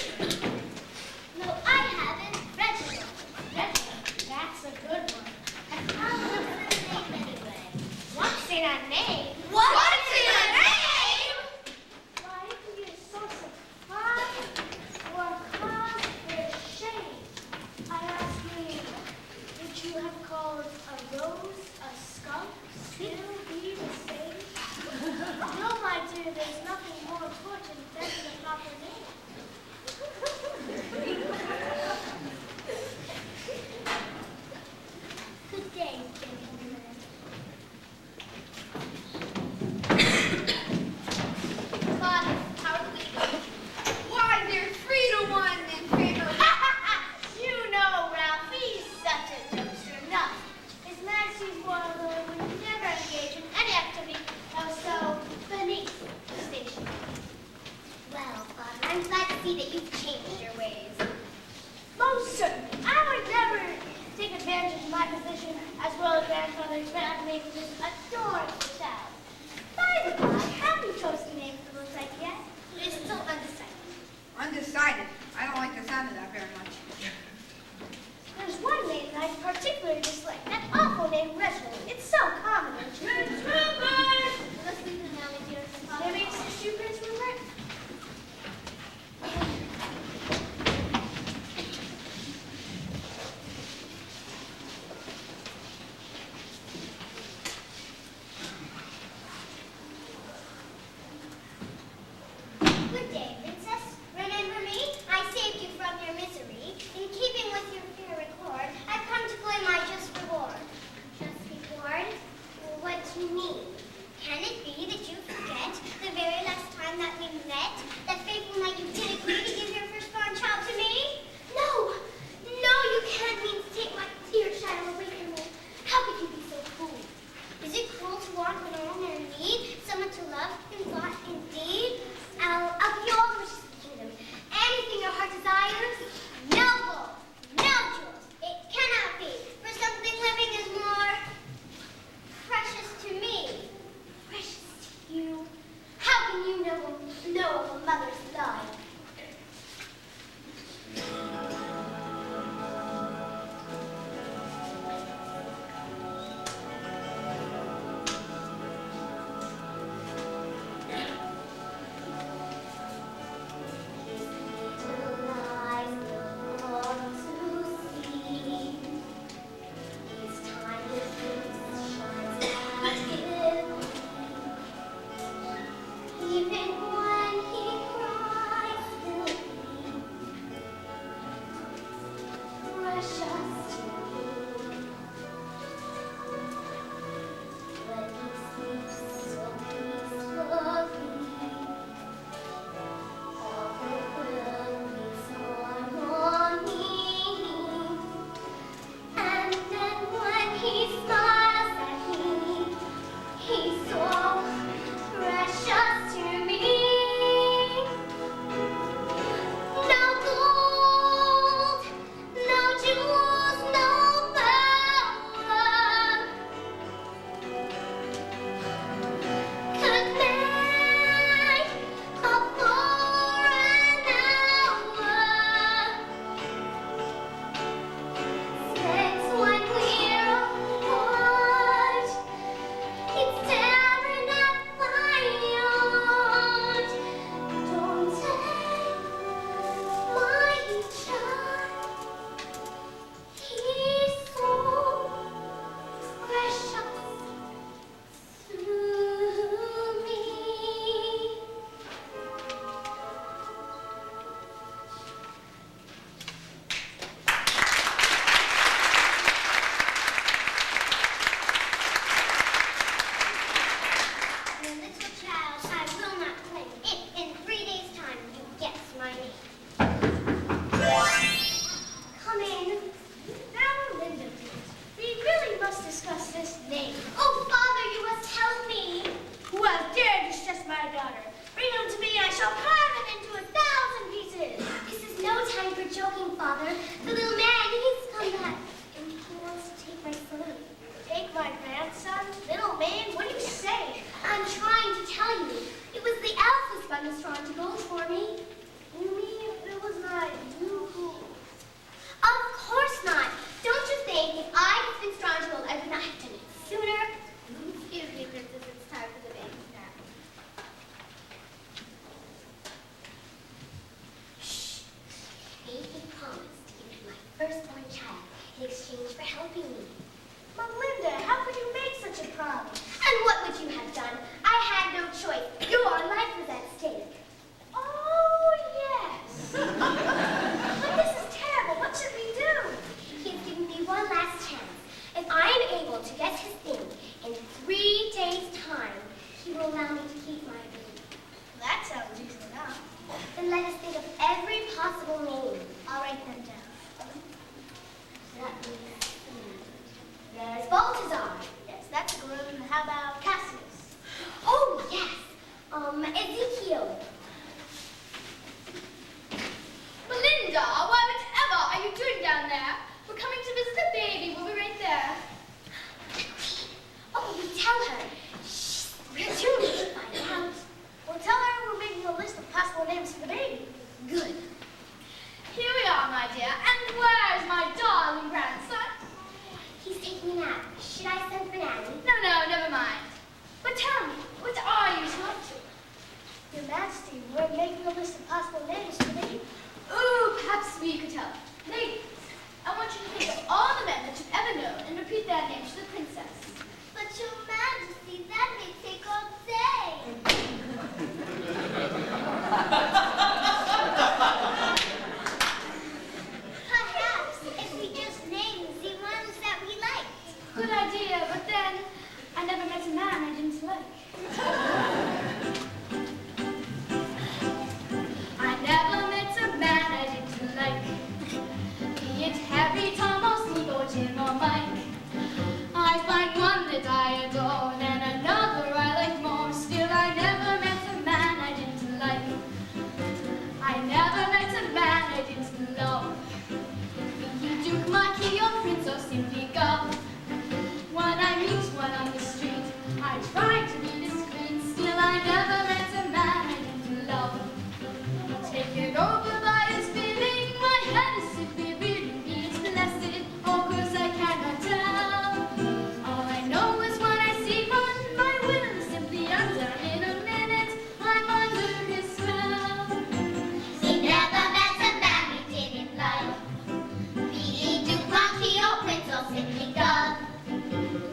No, I haven't. Reginald. Reginald. That's a good one. And how was the name anyway? What's in a name? What's in a name? Why, it can be a source of pride or a cause for shame. I ask you, would you have called a rose a skunk still be the same? No, my dear, there's nothing more important than the proper name. Good day, gentlemen. Father, how do we go? Why, they're 3-1 in favor of... You know, Ralph, he's such a jokester. No, His Majesty's Royal Lord would never engage in any activity that was so beneath the station. Well, Father, I'm glad to see that you've changed your ways. Most certainly. I would never take advantage of my position as royal grandfather to grant me for this adorable child. By the by, have you chosen a name for the little tyke yet? We're still undecided. Undecided. I don't like the sound of that very much. There's one name that I particularly dislike. That awful name, Reginald. It's so common and true. Let's leave him now, my dear. Let me assist you, Prince Rupert. Good day, Princess. Remember me? I saved you from your misery. In keeping with your fair record, I've come to claim my just reward. Just reward? What do you mean? Can it be that you forget the very last time that we met? That faithful night you did agree to give your firstborn child to me? No! No, you can't mean to take my dear child away from me. How could you be so cruel? Is it cruel to want what all men need? Someone to love in thought and deed? I'll be all the riches of the kingdom. Anything your heart desires? No gold, no jewels. It cannot be, for something living is more precious to me you will allow me to keep my baby. That sounds easy enough. Then let us think of every possible name. I'll write them down. Let me see. There's Balthazar. Yes, that's a groom. How about Cassius? Oh, yes. Ezekiel. Melinda, whatever are you doing down there? We're coming to visit the baby. We'll be right there. Oh, you tell her. Shh, we're too late to find out. We'll tell her we're making a list of possible names for the baby. Good. Here we are, my dear. And where's my darling grandson? He's taking a nap. Should I send for Nanny? No, never mind. But tell me, what are you up to? Your Majesty, we're making a list of possible names for the baby. Ooh, perhaps we could tell. Ladies, I want you to think of all the men that you've ever known and repeat their names to the princess. But Your Majesty, that may take all day. Perhaps if we just name the ones that we liked. Good idea, but then I never met a man I didn't like. I never met a man I didn't like. Be it Harry, Tom, or Steve, or Jim, or Mike. I find one that I adore, and another I like more. Still, I never met a man I didn't like. I never met a man I didn't love. Be he Duke, Marquis, or Prince, or simply Gov. When I meet one on the street, I try to be discreet. Still, I never met a man I didn't love. Taken over by his feeling, my head is simply reeling. He's blessed, for course I cannot tell. All I know is when I see one, my will is simply undone. In a minute, I'm under his spell. We never met a man we didn't like. Be he Duke, Marquis, or Prince, or simply God.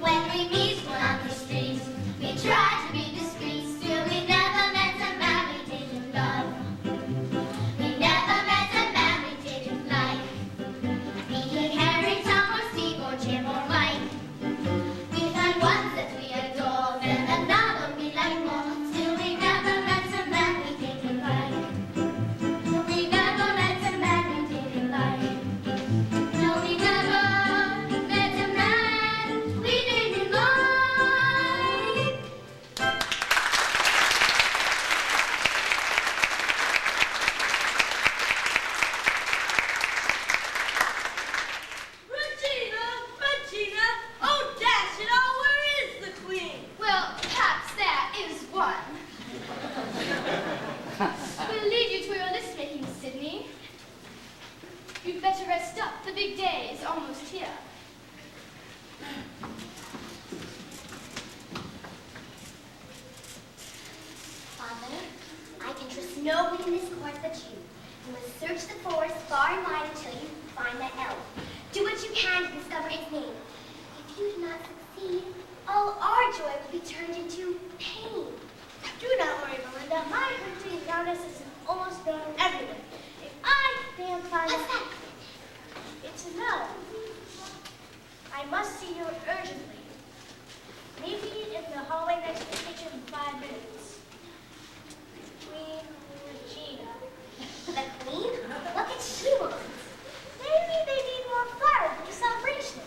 When we meet one on the street, we try to be discreet. Still, we never met a man we didn't love. We never met a man we didn't like. Be he Harry, Tom, or Steve, or Jim, or Mike. We find one that we adore, then another we like more. Still, we never met a man we didn't like. We never met a man we didn't like. No, we never met a man we didn't like. Regina, oh dash it all, where is the queen? Well, perhaps there is one. We'll leave you to your list making, Sydney. You'd better rest up. The big day is almost here. Father, I can trust nobody in this court but you. You must search the forest far and wide until you find that elf. Do what you can to discover his name. If you do not succeed, all our joy will be turned into pain. Do not worry, Melinda. My hunting goddess is almost done everywhere. If I can't find What's that? it's a no. I must see you urgently. Meet me in the hallway next to the kitchen in 5 minutes. Queen Regina. The queen? What could she want? Maybe they need more flowers for the celebration.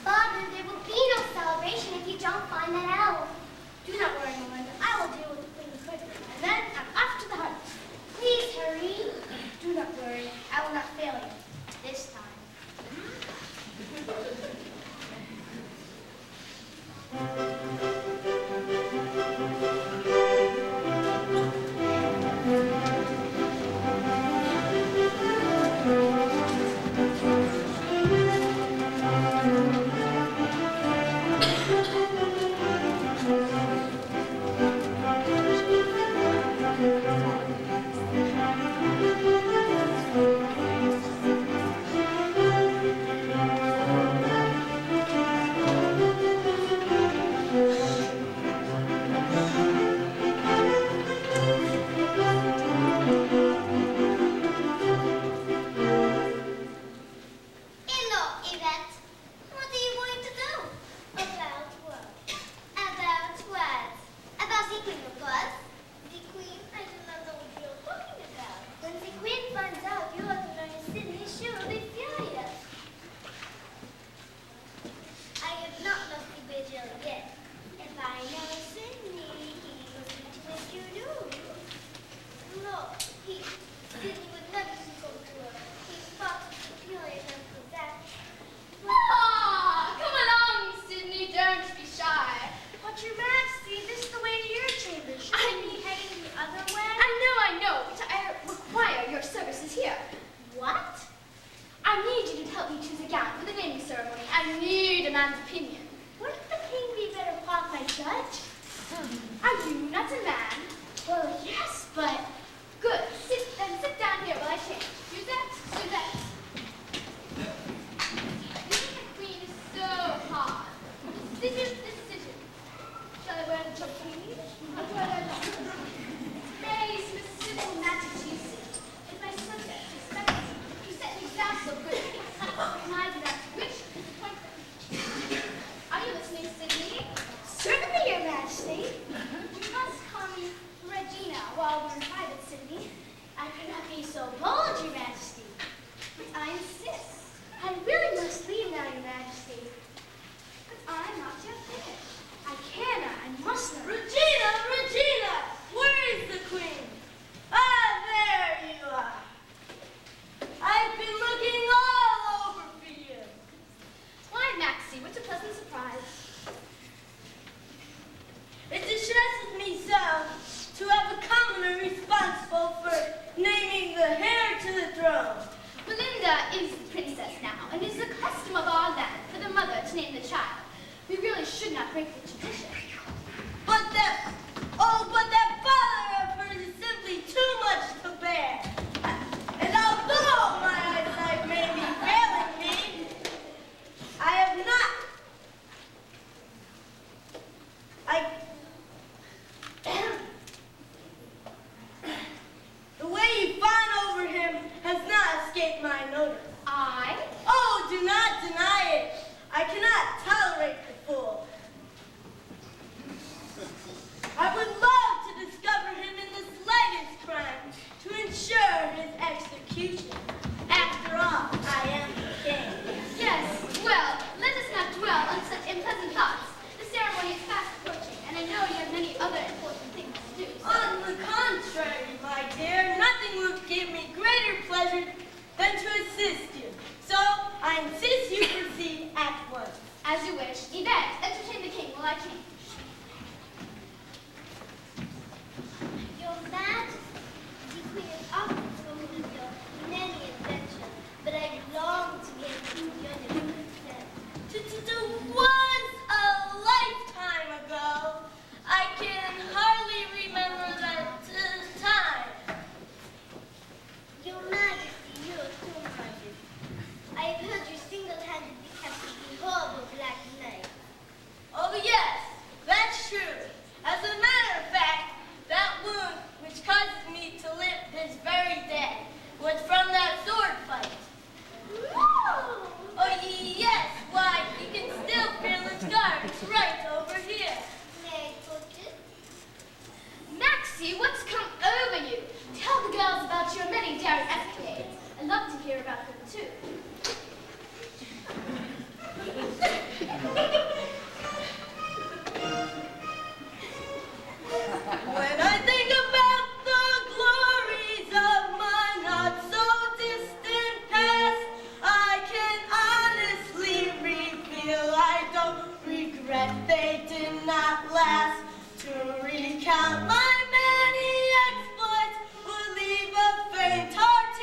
Father, there will be no celebration if you don't find that elf. Do not worry, Melinda. I will deal with the queen quickly. And then I'm off to the hunt. Please hurry. Do not worry. I will not fail you. This time. Maxie, this is the way to your chamber. Shouldn't we be heading the other way? I know, but I require your services here. What? I need you to help me choose a gown for the naming ceremony. I need a man's opinion. Wouldn't the king be better qualified judge? Are you not a man? Well, yes, but... Good. Sit down here while I change. Suzette. Being a queen is so hard. Decision. Shall I wear the chocolate? Mary's mystical Massachusetts is my subject. You set an example of good taste. My that's rich and appointment. Are you listening, Sydney? Certainly, Your Majesty. You must call me Regina while we're in private, Sydney. I could not be so bold, Your Majesty. But I insist. I really must leave now, Your Majesty. But I'm not yet finished. I cannot, I must not. Regina! Where is the queen? Ah, there you are. I've been looking all over for you. Why, Maxie, what a pleasant surprise. It distresses me so to have a commoner responsible for naming the heir to the throne. Belinda is the princess now, and it is the custom of our land for the mother to name the child. We really should not break the tradition. But that father of hers is simply too much to bear. And although my eyesight may be failing me, I have not. The way you fawn over him has not escaped my notice. Oh, do not deny it. I cannot tolerate the fool. I would love to discover him in the slightest crime to ensure his execution. After all, I am the king. Yes, well, let us not dwell on such unpleasant thoughts. The ceremony is fast approaching, and I know you have many other important things to do. On the contrary, my dear, nothing would give me greater pleasure than to assist you. So, I insist you proceed at once. As you wish. Yvette, entertain the king while I change. Your Majesty, the Queen is often told of your many adventures, but I long to be able to do your princess. Was a lifetime ago. I can hardly remember that time. Your Majesty, you are too modest. I have heard you single-handedly captured the horrible Black Knight. Oh yes, that's true. As a matter of fact, that wound which causes me to limp this very day was from that sword fight. No! Oh yes, why, you can still feel the scars right over here. May I touch it? Maxie, what's come over you? Tell the girls about your many daring escapades. I'd love to hear about them too. When I think about the glories of my not so distant past, I can honestly reveal I don't regret they did not last. To recount my many exploits would leave a faint heart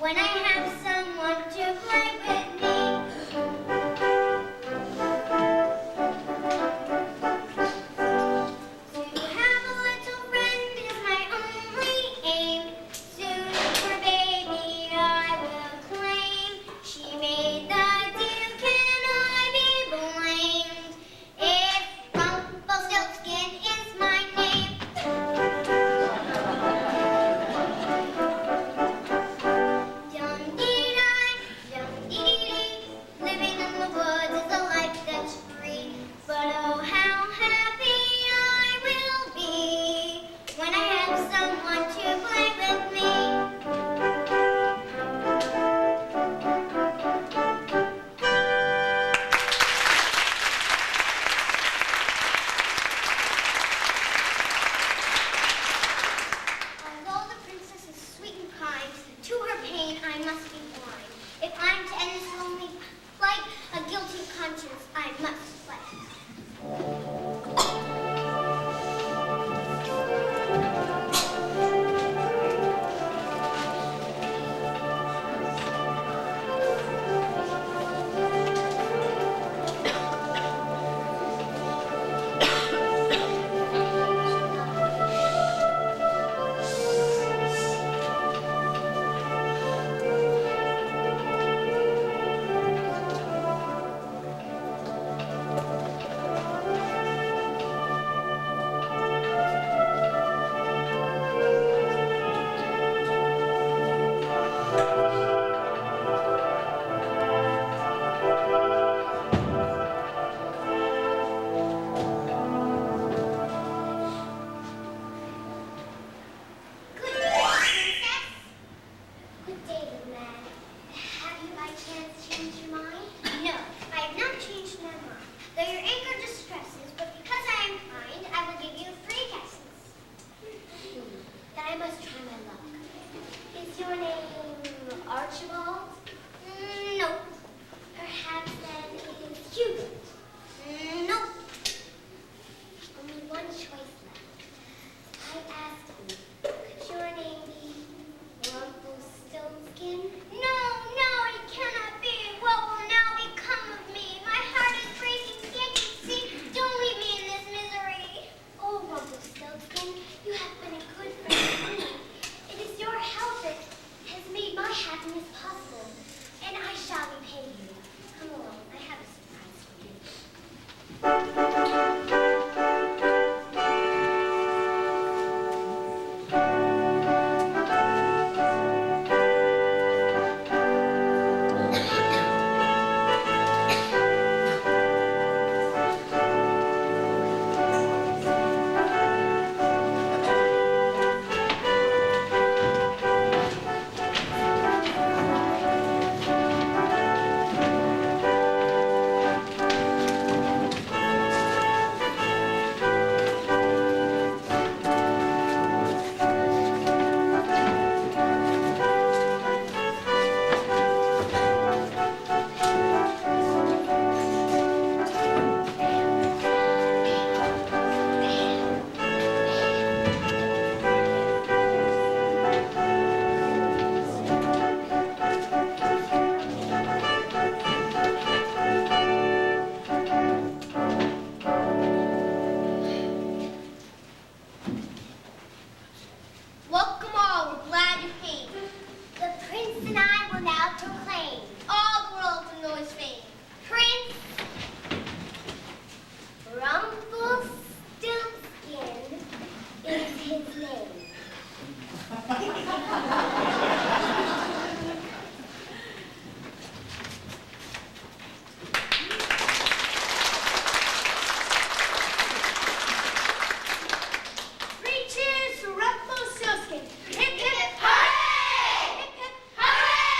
when I have someone to play with me. To have a little friend is my only aim. Soon for baby I will claim. She made the deal, can I be blamed? If Rumplestilsken is my name. Dum-dee-dee, dum-dee-dee-dee. Living in the woods is a life that's free. But oh, how happy I will be when I have someone to play with me. Although the princess is sweet and kind, to her pain I must be blind. If I'm to end this lonely plight, a guilty conscience I must fight. Good day, princess. Good day, little man. Have you by chance changed your mind? No, I have not changed my mind. Though your anger distresses, but because I am kind, I will give you free lessons. Then I must try my luck. Is your name Archibald? No. Perhaps then it is Hubert? No. Only one choice left. I asked you, could your name be Rumplestilsken? No, it cannot be. What will now become of me? My heart is breaking, can't you see? Don't leave me in this misery. Oh, Rumplestilsken, you have been a good friend to me. It is your help that has made my happiness possible, and I shall repay you. Come along, I have a surprise for you. Welcome all, we're glad you came. The prince and I will now proclaim all the world to know his fame. Prince Rumplestilsken is his name. Three cheers for Rumplestilsken. Hip, hip, hooray! Hip, hip, hooray!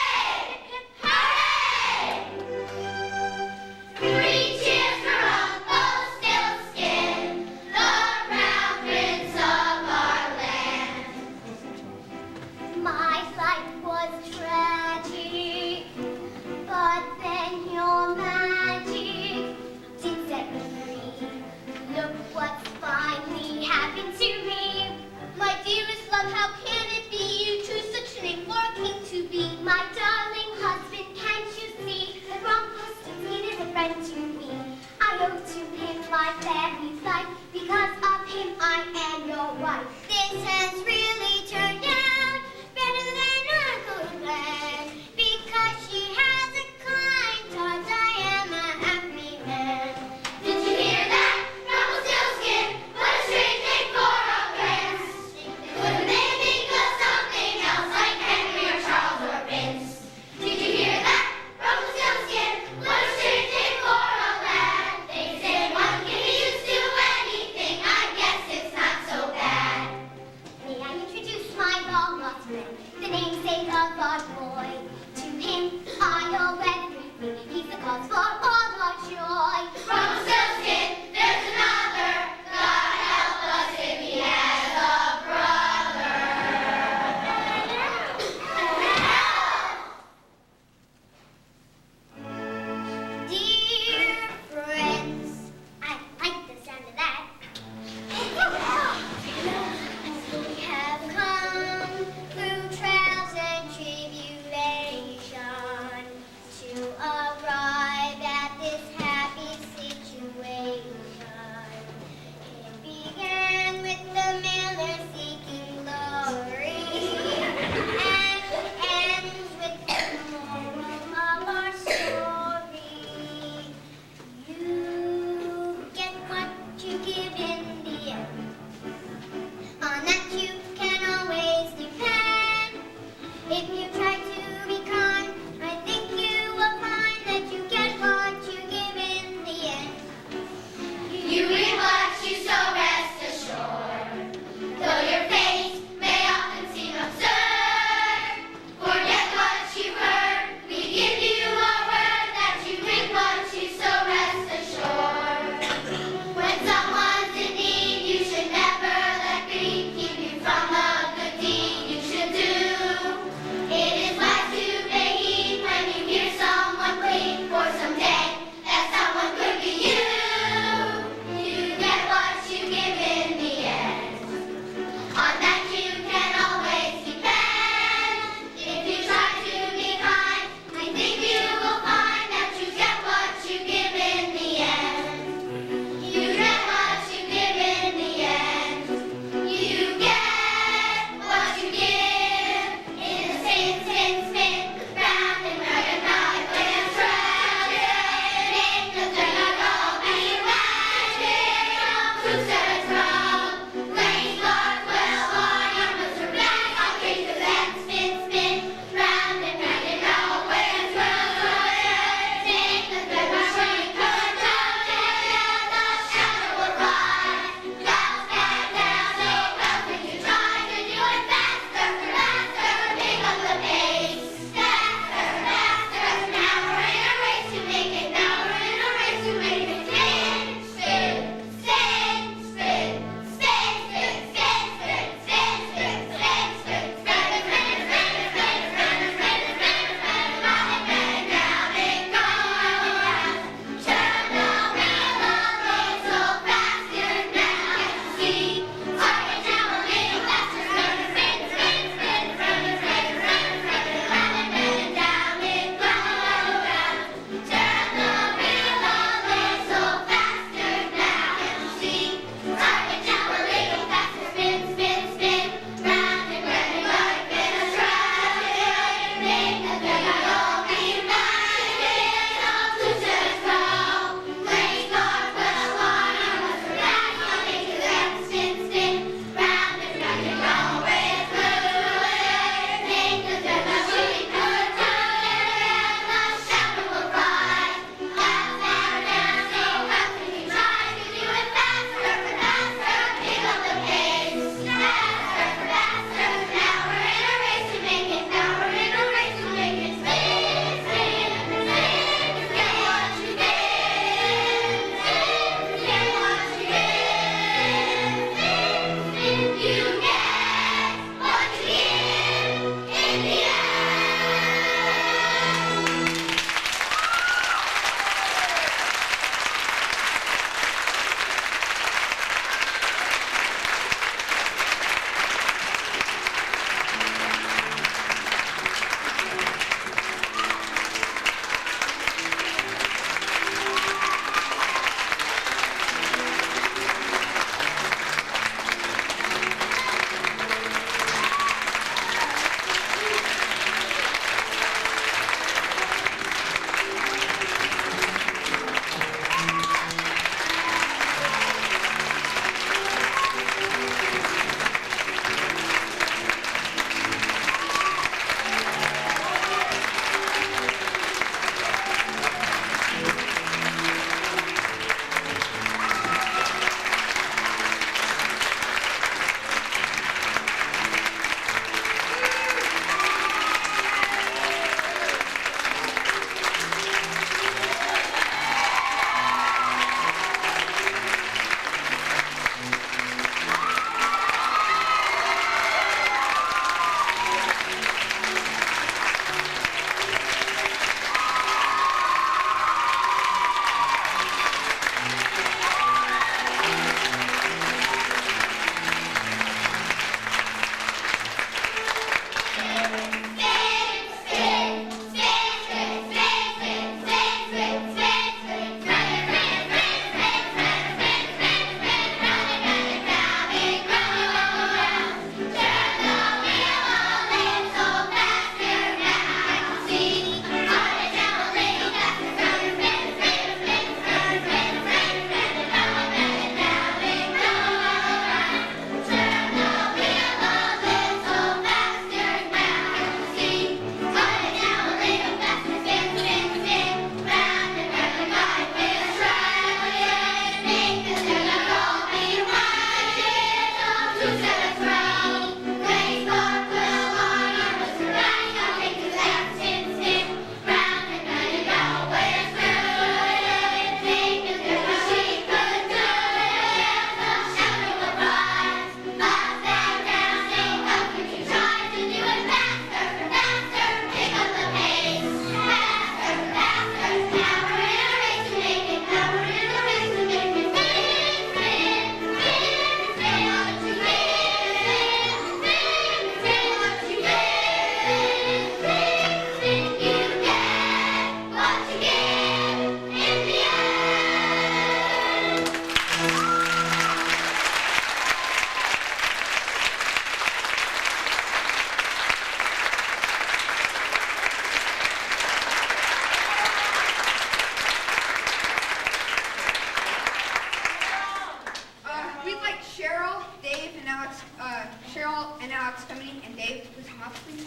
up, please?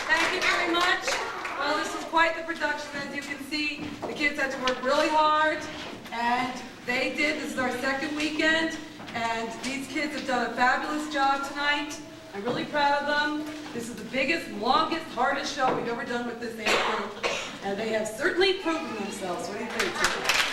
Thank you very much. Well, this was quite the production, as you can see. The kids had to work really hard, and they did. This is our second weekend, and these kids have done a fabulous job tonight. I'm really proud of them. This is the biggest, longest, hardest show we've ever done with this age group, and they have certainly proven themselves. What do you think?